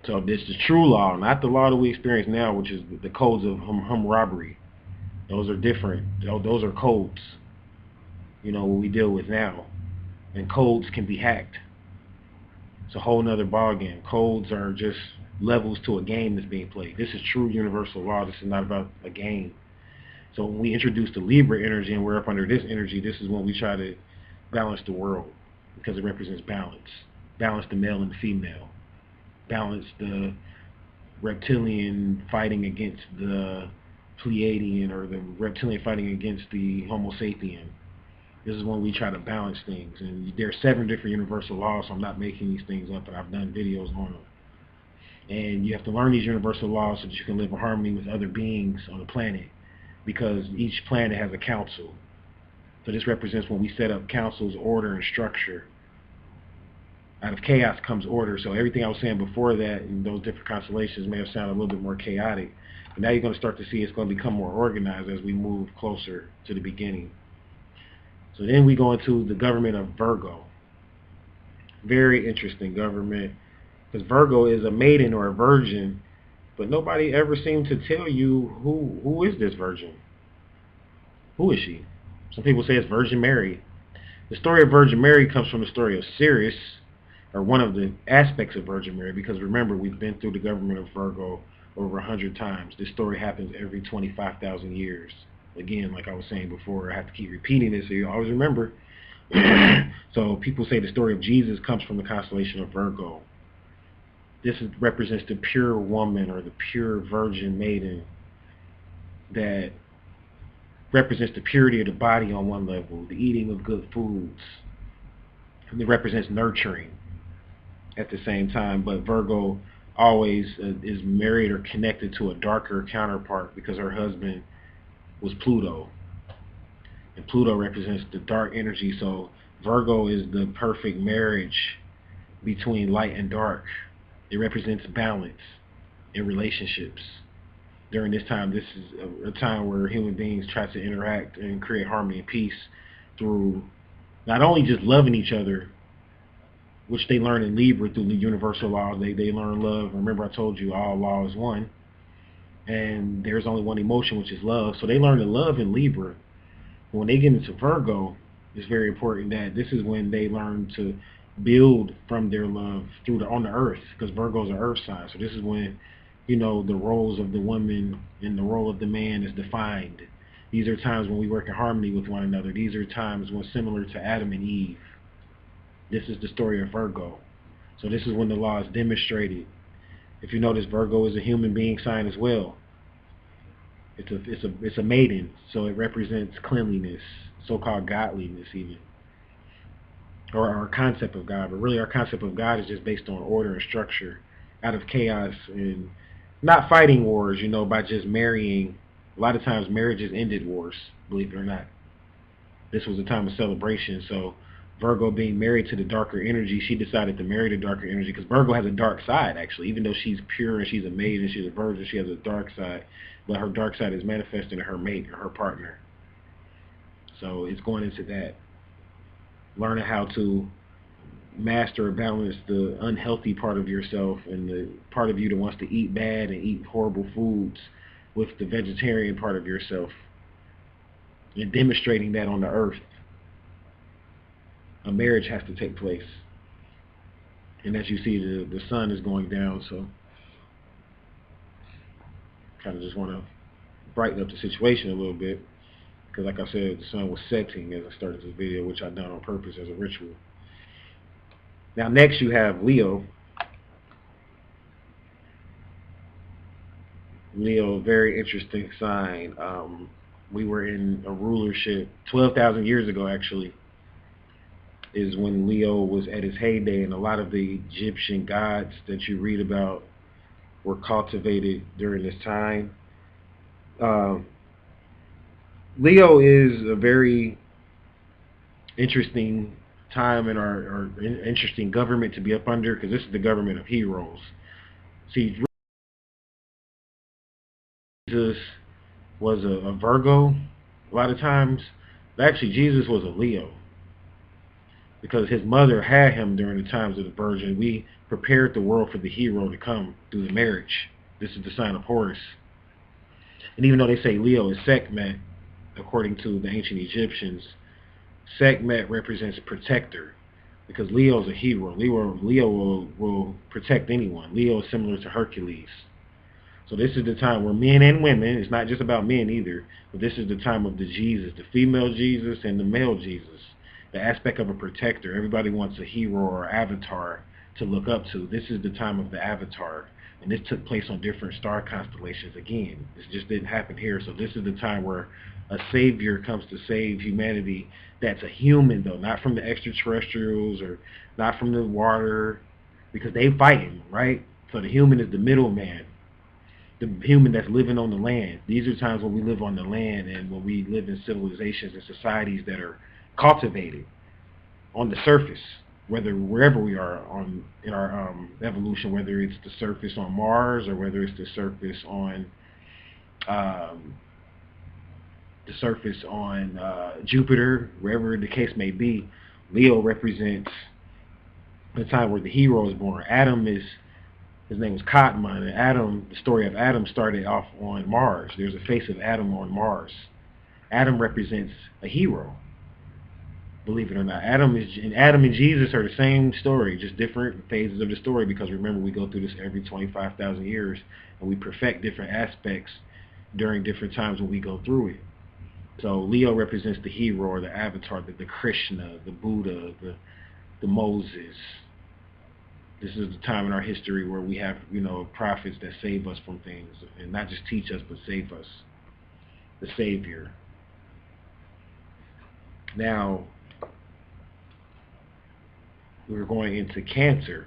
So this is true law, not the law that we experience now, which is the codes of Hammurabi. Those are different. Those are codes, what we deal with now. And codes can be hacked. It's a whole nother ballgame. Codes are just levels to a game that's being played. This is true universal law. This is not about a game. So when we introduce the Libra energy and we're up under this energy, this is when we try to balance the world because it represents balance. Balance the male and the female. Balance the reptilian fighting against the Pleiadian or the reptilian fighting against the Homo sapien. This is when we try to balance things. And there are 7 different universal laws, so I'm not making these things up, but I've done videos on them. And you have to learn these universal laws so that you can live in harmony with other beings on the planet, because each planet has a council. So this represents when we set up councils, order, and structure. Out of chaos comes order. So everything I was saying before that in those different constellations may have sounded a little bit more chaotic. But now you're going to start to see it's going to become more organized as we move closer to the beginning. So then we go into the government of Virgo. Very interesting government, because Virgo is a maiden or a virgin, but nobody ever seemed to tell you who is this virgin. Who is she? Some people say it's Virgin Mary. The story of Virgin Mary comes from the story of Sirius, or one of the aspects of Virgin Mary, because remember, we've been through the government of Virgo over 100 times. This story happens every 25,000 years. Again, like I was saying before, I have to keep repeating this so you always remember. So people say the story of Jesus comes from the constellation of Virgo. This represents the pure woman or the pure virgin maiden that represents the purity of the body on one level, the eating of good foods. And it represents nurturing at the same time, but Virgo always is married or connected to a darker counterpart because her husband was Pluto. And Pluto represents the dark energy, so Virgo is the perfect marriage between light and dark. It represents balance in relationships. During this time, this is a time where human beings try to interact and create harmony and peace through not only just loving each other, which they learn in Libra through the universal laws. They learn love. Remember I told you all law is one. And there's only one emotion, which is love. So they learn to love in Libra. When they get into Virgo, it's very important that this is when they learn to build from their love on the earth, because Virgo is an earth sign. So this is when, the roles of the woman and the role of the man is defined. These are times when we work in harmony with one another. These are times when similar to Adam and Eve. This is the story of Virgo. So this is when the law is demonstrated. If you notice, Virgo is a human being sign as well. It's a maiden, so it represents cleanliness, so-called godliness even, or our concept of God. But really, our concept of God is just based on order and structure, out of chaos and not fighting wars. By just marrying. A lot of times, marriages ended wars. Believe it or not, this was a time of celebration. So Virgo being married to the darker energy, she decided to marry the darker energy because Virgo has a dark side, actually. Even though she's pure and she's a maiden, she's a virgin, she has a dark side. But her dark side is manifested in her mate or her partner. So it's going into that. Learning how to master or balance the unhealthy part of yourself and the part of you that wants to eat bad and eat horrible foods with the vegetarian part of yourself. And demonstrating that on the earth. A marriage has to take place. And as you see, the sun is going down, so kind of just want to brighten up the situation a little bit, because like I said, the sun was setting as I started this video, which I've done on purpose as a ritual. Now next you have Leo. Leo, very interesting sign. We were in a rulership 12,000 years ago, actually, is when Leo was at his heyday, and a lot of the Egyptian gods that you read about were cultivated during this time. Um, Leo is a very interesting time in our interesting government to be up under, because this is the government of heroes. See, Jesus was a Virgo a lot of times. But actually, Jesus was a Leo because his mother had him during the times of the Virgin. We prepared the world for the hero to come through the marriage. This is the sign of Horus. And even though they say Leo is Sekhmet, according to the ancient Egyptians, Sekhmet represents a protector because Leo is a hero. Leo will protect anyone. Leo is similar to Hercules. So this is the time where men and women, it's not just about men either, but this is the time of the Jesus, the female Jesus and the male Jesus. The aspect of a protector. Everybody wants a hero or avatar to look up to. This is the time of the avatar. And this took place on different star constellations again. This just didn't happen here. So this is the time where a savior comes to save humanity that's a human, though, not from the extraterrestrials or not from the water, because they fighting, right? So the human is the middleman, the human that's living on the land. These are times when we live on the land and when we live in civilizations and societies that are cultivated on the surface, whether wherever we are on in our evolution, whether it's the surface on Mars or whether it's um, the surface on Jupiter, wherever the case may be. Leo represents the time where the hero is born. His name was Cotman, and Adam, the story of Adam started off on Mars. There's a face of Adam on Mars. Adam represents a hero, believe it or not. Adam and Jesus are the same story, just different phases of the story, because remember, we go through this every 25,000 years, and we perfect different aspects during different times when we go through it. So Leo represents the hero or the avatar, the Krishna, the Buddha, the Moses. This is the time in our history where we have, prophets that save us from things, and not just teach us, but save us. The Savior. Now, we're going into Cancer.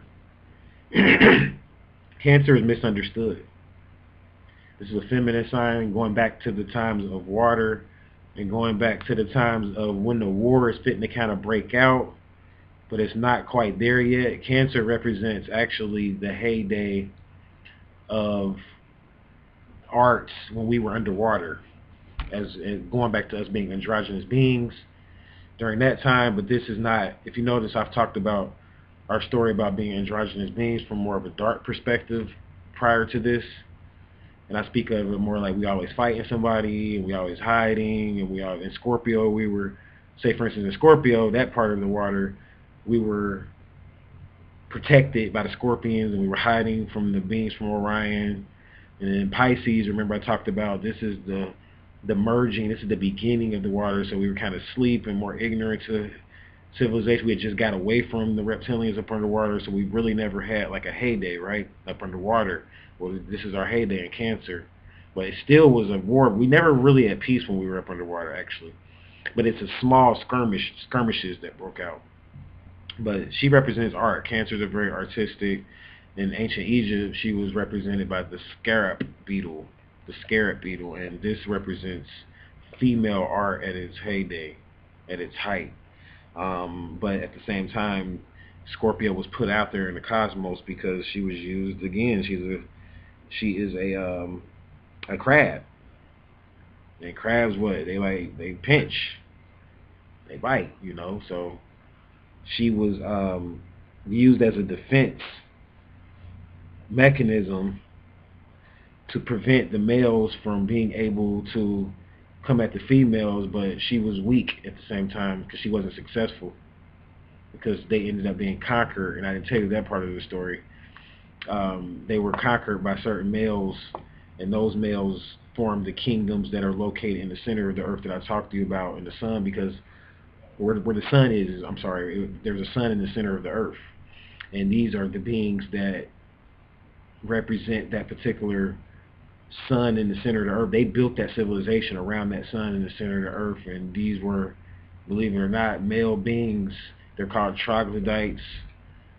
Cancer is misunderstood. This is a feminine sign, going back to the times of water, and going back to the times of when the war is fitting to kind of break out, but it's not quite there yet. Cancer represents actually the heyday of arts when we were underwater, as going back to us being androgynous beings during that time. But this is not, if you notice, I've talked about our story about being androgynous beings from more of a dark perspective prior to this. And I speak of it more like we always fighting somebody, and we always hiding, and in Scorpio, we were, say for instance in Scorpio, that part of the water, we were protected by the scorpions, and we were hiding from the beings from Orion. And in Pisces, remember I talked about this is the merging, this is the beginning of the water, so we were kind of asleep and more ignorant to civilization. We had just got away from the reptilians up underwater, so we really never had like a heyday, right, up underwater. Well, this is our heyday in Cancer. But it still was a war. We never really had peace when we were up underwater, actually. But it's a small skirmishes that broke out. But she represents art. Cancers are very artistic. In ancient Egypt, she was represented by the scarab beetle. The scarab beetle. And this represents female art at its heyday, at its height. But at the same time, Scorpio was put out there in the cosmos because she was used again. She is a crab, and crabs, what they pinch, they bite, So she was used as a defense mechanism to prevent the males from being able to come at the females, but she was weak at the same time because she wasn't successful, because they ended up being conquered. And I didn't tell you that part of the story. They were conquered by certain males, and those males formed the kingdoms that are located in the center of the earth that I talked to you about in the sun, because where the sun is, there's a sun in the center of the earth. And these are the beings that represent that particular sun in the center of the earth. They built that civilization around that sun in the center of the earth, and these were, believe it or not, male beings. They're called troglodytes,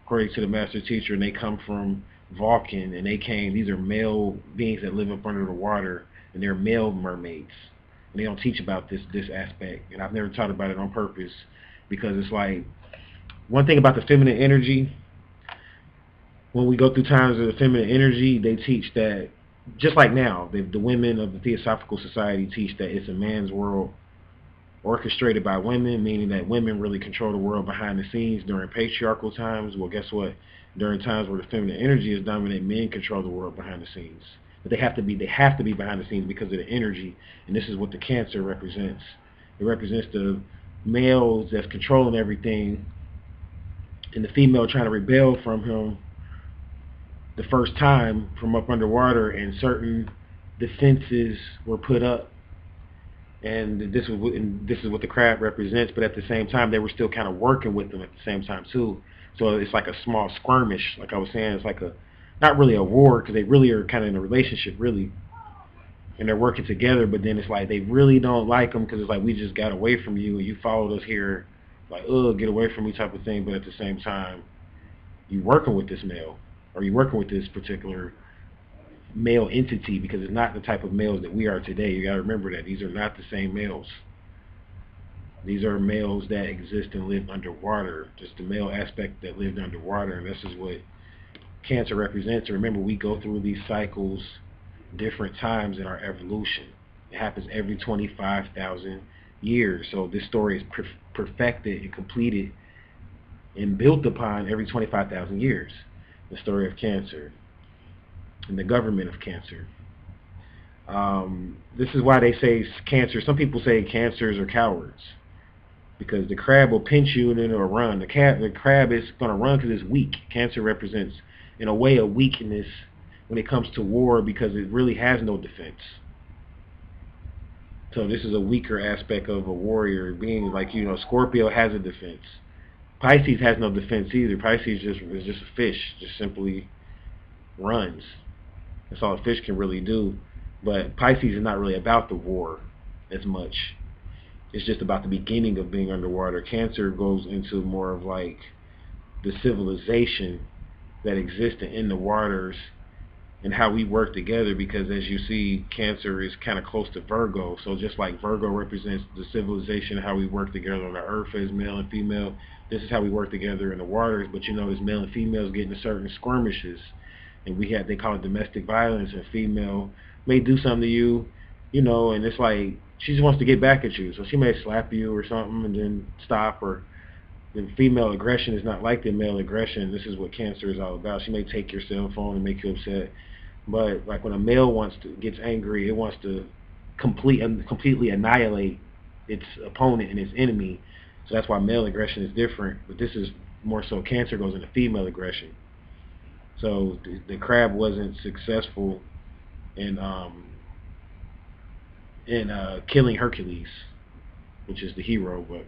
according to the master teacher, and they come from Vulcan, and they came. These are male beings that live up under the water, and they're male mermaids. And they don't teach about this aspect, and I've never taught about it on purpose because it's like one thing about the feminine energy. When we go through times of the feminine energy, they teach that just like now, the women of the Theosophical Society teach that it's a man's world orchestrated by women, meaning that women really control the world behind the scenes during patriarchal times. Well, guess what? During times where the feminine energy is dominant, men control the world behind the scenes. But they have to be behind the scenes because of the energy, and this is what the Cancer represents. It represents the males that's controlling everything, and the female trying to rebel from him the first time from up underwater, and certain defenses were put up, and this is what the crab represents. But at the same time, they were still kind of working with them at the same time too. So it's like a small skirmish, like I was saying. It's like a not really a war because they really are kind of in a relationship, really, and they're working together. But then it's like they really don't like them because it's like we just got away from you and you followed us here, like get away from me type of thing. But at the same time, you working with this male or you working with this particular male entity because it's not the type of males that we are today. You got to remember that these are not the same males. These are males that exist and live underwater. Just the male aspect that lived underwater, and this is what Cancer represents. Remember, we go through these cycles different times in our evolution. It happens every 25,000 years. So this story is perfected and completed and built upon every 25,000 years. The story of Cancer and the government of Cancer. This is why they say Cancer. Some people say Cancers are cowards because the crab will pinch you and then it'll run. The crab is going to run because it's weak. Cancer represents, in a way, a weakness when it comes to war because it really has no defense. So this is a weaker aspect of a warrior being. Like, Scorpio has a defense. Pisces has no defense either. Pisces is just a fish, just simply runs. That's all a fish can really do. But Pisces is not really about the war as much. It's just about the beginning of being underwater. Cancer goes into more of like the civilization that existed in the waters and how we work together, because as you see, Cancer is kind of close to Virgo. So just like Virgo represents the civilization, how we work together on the earth as male and female, this is how we work together in the waters. But as male and females get into certain skirmishes, and they call it domestic violence, and female may do something to you, and it's like she just wants to get back at you. So she may slap you or something and then stop, or the female aggression is not like the male aggression. This is what Cancer is all about. She may take your cell phone and make you upset. But like when a male gets angry, it wants to completely annihilate its opponent and its enemy. So that's why male aggression is different. But this is more so Cancer goes into female aggression. So the crab wasn't successful in killing Hercules, which is the hero, but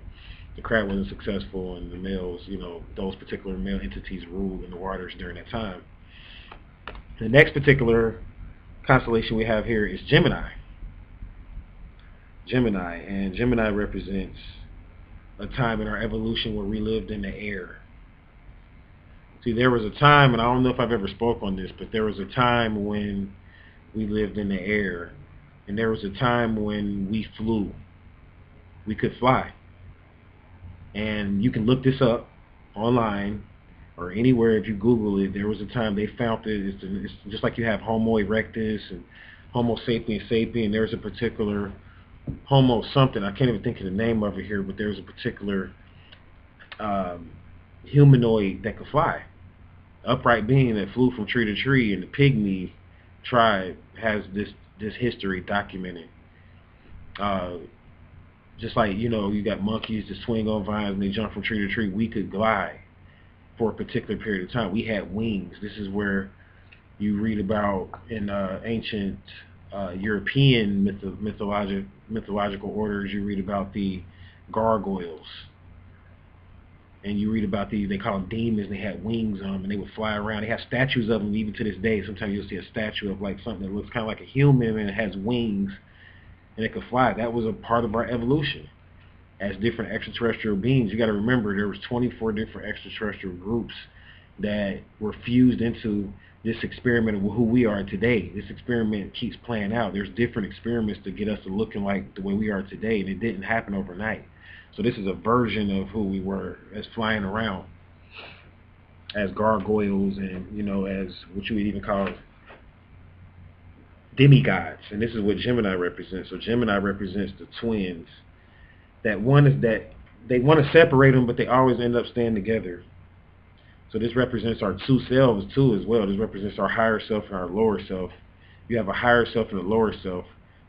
the crab wasn't successful, and the males, those particular male entities ruled in the waters during that time. The next particular constellation we have here is Gemini. And Gemini represents a time in our evolution where we lived in the air. See, there was a time, and I don't know if I've ever spoke on this, but there was a time when we lived in the air, and there was a time when we flew. We could fly. And you can look this up online or anywhere. If you Google it, there was a time they found that it's just like you have Homo erectus and Homo sapiens sapien. There's a particular Homo something. I can't even think of the name of it here, but there's a particular humanoid that could fly. Upright being that flew from tree to tree, and the pygmy tribe has this history documented. Just like, you got monkeys that swing on vines and they jump from tree to tree. We could glide for a particular period of time. We had wings. This is where you read about in ancient European mythological orders. You read about the gargoyles. And you read about they call them demons. They had wings on them and they would fly around. They have statues of them even to this day. Sometimes you'll see a statue of like something that looks kind of like a human and it has wings and it could fly. That was a part of our evolution as different extraterrestrial beings. You got to remember there was 24 different extraterrestrial groups that were fused into this experiment of who we are today. This experiment keeps playing out. There's different experiments to get us to looking like the way we are today, and it didn't happen overnight. So this is a version of who we were as flying around as gargoyles and, as what you would even call demigods. And this is what Gemini represents. So Gemini represents the twins. That one is that they want to separate them, but they always end up staying together. So this represents our two selves too as well. This represents our higher self and our lower self. You have a higher self and a lower self.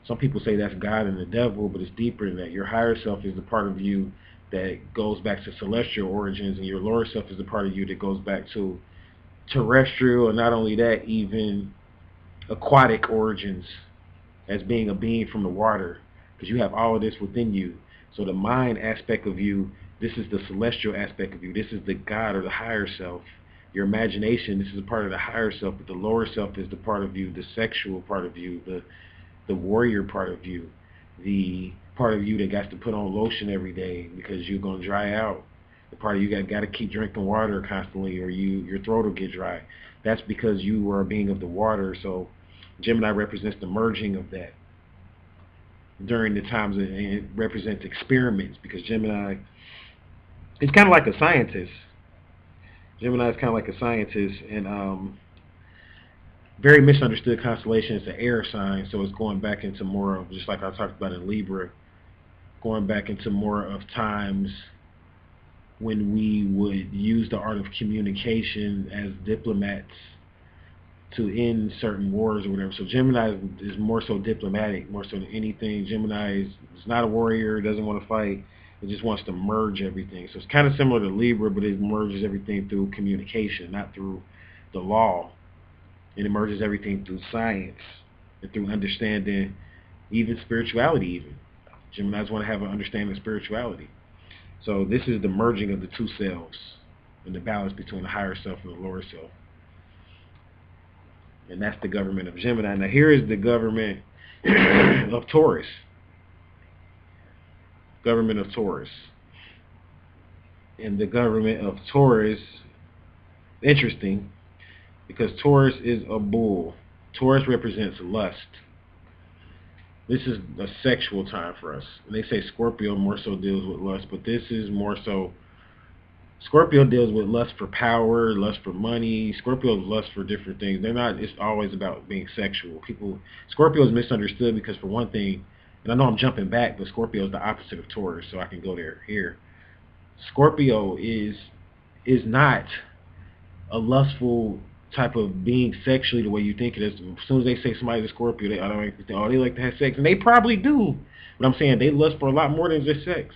Some people say that's God and the devil, but it's deeper than that. Your higher self is the part of you that goes back to celestial origins, and your lower self is the part of you that goes back to terrestrial, and not only that, even aquatic origins, as being a being from the water, because you have all of this within you. So the mind aspect of you, this is the celestial aspect of you. This is the God or the higher self. Your imagination, this is a part of the higher self, but the lower self is the part of you, the sexual part of you, the warrior part of you, the part of you that got to put on lotion every day because you're going to dry out. The part of you got to keep drinking water constantly, or your throat will get dry. That's because you are a being of the water. So Gemini represents the merging of that during the times, and it represents experiments, because Gemini is kind of like a scientist. Gemini is kind of like a scientist, and very misunderstood constellation. It's an air sign, so it's going back into more of, just like I talked about in Libra, going back into more of times when we would use the art of communication as diplomats to end certain wars or whatever. So Gemini is more so diplomatic, more so than anything. Gemini is not a warrior, doesn't want to fight. It just wants to merge everything. So it's kind of similar to Libra, but it merges everything through communication, not through the law. And it merges everything through science and through understanding, even spirituality even. Geminis want to have an understanding of spirituality. So this is the merging of the two selves and the balance between the higher self and the lower self. And that's the government of Gemini. Now here is the government of Taurus. Government of Taurus. And the government of Taurus, interesting, because Taurus is a bull. Taurus represents lust. This is a sexual time for us. And they say Scorpio more so deals with lust, but this is more so, Scorpio deals with lust for power, lust for money. Scorpio lust for different things. It's always about being sexual. Scorpio is misunderstood because, for one thing, and I know I'm jumping back, but Scorpio is the opposite of Taurus, so I can go there here. Scorpio is not a lustful type of being sexually the way you think it is. As soon as they say somebody's a Scorpio, they automatically think, oh, they like to have sex, and they probably do. But I'm saying they lust for a lot more than just sex.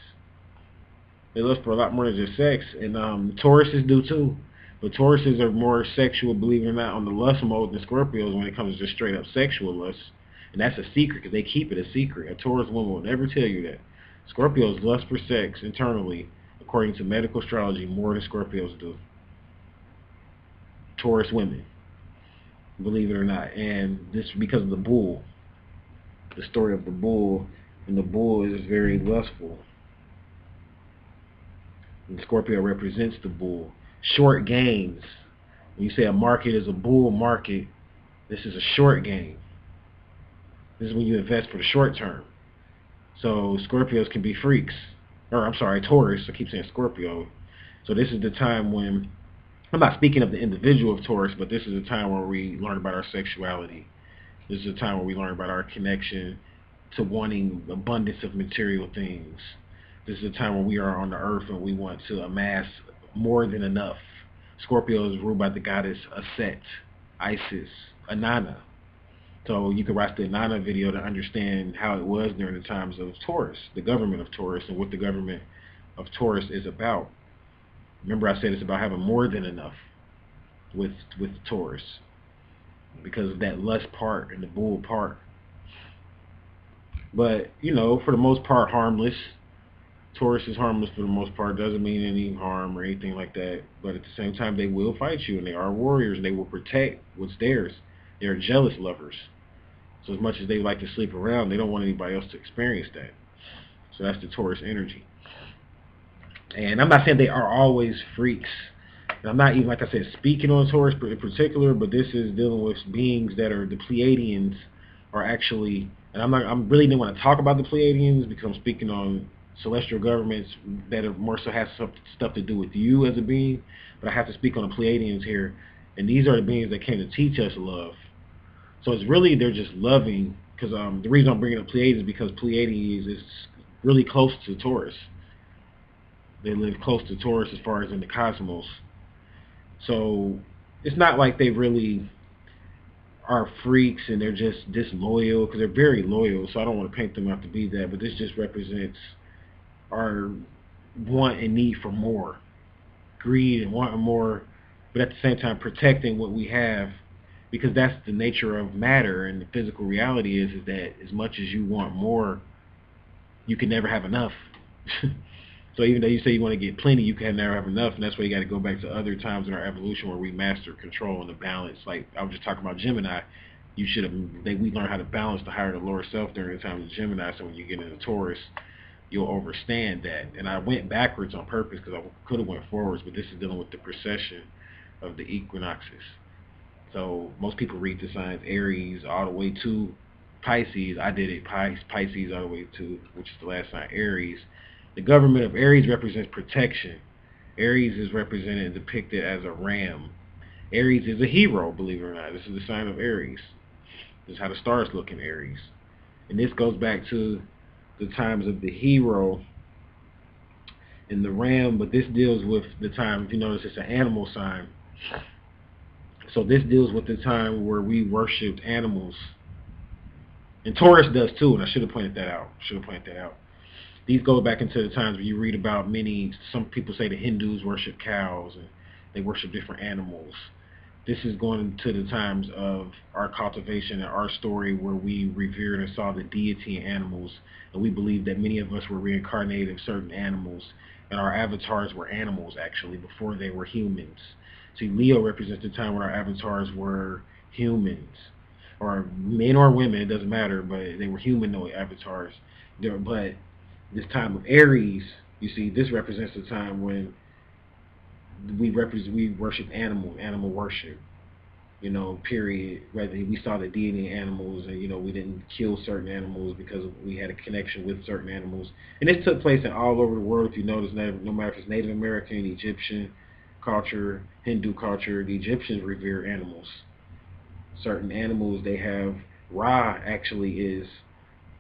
They lust for a lot more than just sex, and Tauruses do too. But Tauruses are more sexual, believe it or not, on the lust mode than Scorpios when it comes to just straight up sexual lust. And that's a secret, because they keep it a secret. A Taurus woman will never tell you that. Scorpios lust for sex internally, according to medical astrology, more than Scorpios do. Taurus women, believe it or not. And this because of the bull. The story of the bull, and the bull is very lustful. And Scorpio represents the bull. Short gains. When you say a market is a bull market, this is a short game. This is when you invest for the short term. So Scorpios can be freaks. Or I'm sorry, Taurus. I keep saying Scorpio. So this is the time when, I'm not speaking of the individual of Taurus, but this is a time where we learn about our sexuality. This is a time where we learn about our connection to wanting abundance of material things. This is a time when we are on the earth and we want to amass more than enough. Scorpio is ruled by the goddess Aset, Isis, Inanna. So you can watch the Inanna video to understand how it was during the times of Taurus, the government of Taurus, and what the government of Taurus is about. Remember I said it's about having more than enough with Taurus, because of that lust part and the bull part. But, for the most part, harmless. Taurus is harmless for the most part. Doesn't mean any harm or anything like that. But at the same time, they will fight you, and they are warriors, and they will protect what's theirs. They are jealous lovers. So as much as they like to sleep around, they don't want anybody else to experience that. So that's the Taurus energy. And I'm not saying they are always freaks. And I'm not even, like I said, speaking on Taurus in particular, but this is dealing with beings that are the Pleiadians are actually, and I'm really didn't want to talk about the Pleiadians because I'm speaking on celestial governments that are more so has stuff to do with you as a being, but I have to speak on the Pleiadians here, and these are the beings that came to teach us love. So it's really they're just loving because the reason I'm bringing up Pleiades is because Pleiades is really close to Taurus. They live close to Taurus as far as in the cosmos. So it's not like they really are freaks and they're just disloyal because they're very loyal. So I don't want to paint them out to be that, but this just represents our want and need for more, greed and wanting more, but at the same time protecting what we have because that's the nature of matter and the physical reality is that as much as you want more, you can never have enough. So even though you say you want to get plenty, you can never have enough, and that's why you got to go back to other times in our evolution where we mastered control and the balance. Like I was just talking about Gemini, we learned how to balance the higher and the lower self during the time of Gemini. So when you get into Taurus, you'll understand that. And I went backwards on purpose because I could have went forwards, but this is dealing with the precession of the equinoxes. So most people read the signs Aries all the way to Pisces. I did it Pisces all the way to, which is the last sign, Aries. The government of Aries represents protection. Aries is represented and depicted as a ram. Aries is a hero, believe it or not. This is the sign of Aries. This is how the stars look in Aries. And this goes back to the times of the hero and the ram, but this deals with the time, if you notice, it's an animal sign. So this deals with the time where we worshipped animals. And Taurus does too, and I should have pointed that out. These go back into the times where you read about some people say the Hindus worship cows and they worship different animals. This is going into the times of our cultivation and our story where we revered and saw the deity in animals, and we believe that many of us were reincarnated in certain animals, and our avatars were animals actually before they were humans. See, Leo represents the time when our avatars were humans, or men or women, it doesn't matter, but they were humanoid avatars. But this time of Aries, you see, this represents the time when we worship animal worship, period. Whether we saw the deity in animals and, we didn't kill certain animals because we had a connection with certain animals. And this took place in all over the world, if you notice, no matter if it's Native American, Egyptian culture, Hindu culture, the Egyptians revere animals. Certain animals, they have, Ra actually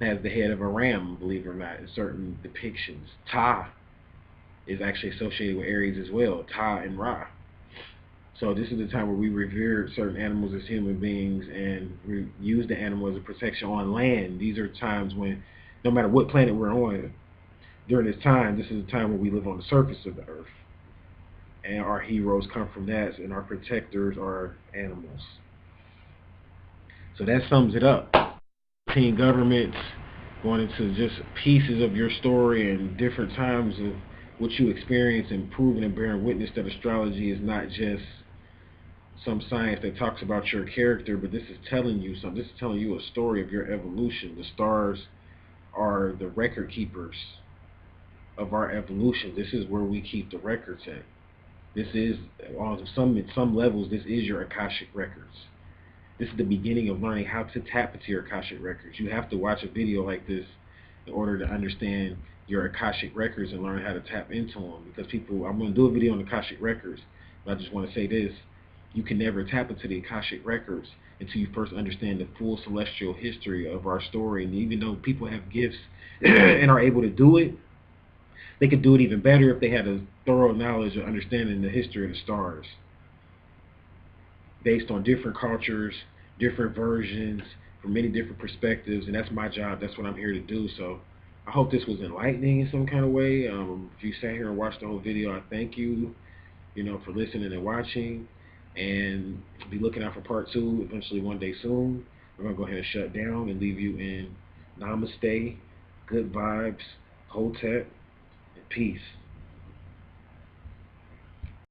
has the head of a ram, believe it or not, in certain depictions. Ta is actually associated with Aries as well, Ta and Ra. So this is the time where we revere certain animals as human beings and we use the animal as a protection on land. These are times when, no matter what planet we're on, during this time, this is the time when we live on the surface of the earth. And our heroes come from that, and our protectors are animals. So that sums it up. Teen governments, going into just pieces of your story and different times of what you experience and proving and bearing witness that astrology is not just some science that talks about your character, but this is telling you something. This is telling you a story of your evolution. The stars are the record keepers of our evolution. This is where we keep the records at. This is, on some levels, this is your Akashic records. This is the beginning of learning how to tap into your Akashic records. You have to watch a video like this in order to understand your Akashic records and learn how to tap into them. Because I'm going to do a video on Akashic records, but I just want to say this. You can never tap into the Akashic records until you first understand the full celestial history of our story. And even though people have gifts and are able to do it, they could do it even better if they had a thorough knowledge or understanding the history of the stars, based on different cultures, different versions, from many different perspectives, and that's my job. That's what I'm here to do. So I hope this was enlightening in some kind of way. If you sat here and watched the whole video, I thank you, for listening and watching. And be looking out for part 2 eventually one day soon. We're going to go ahead and shut down and leave you in namaste, good vibes, hotep, and peace.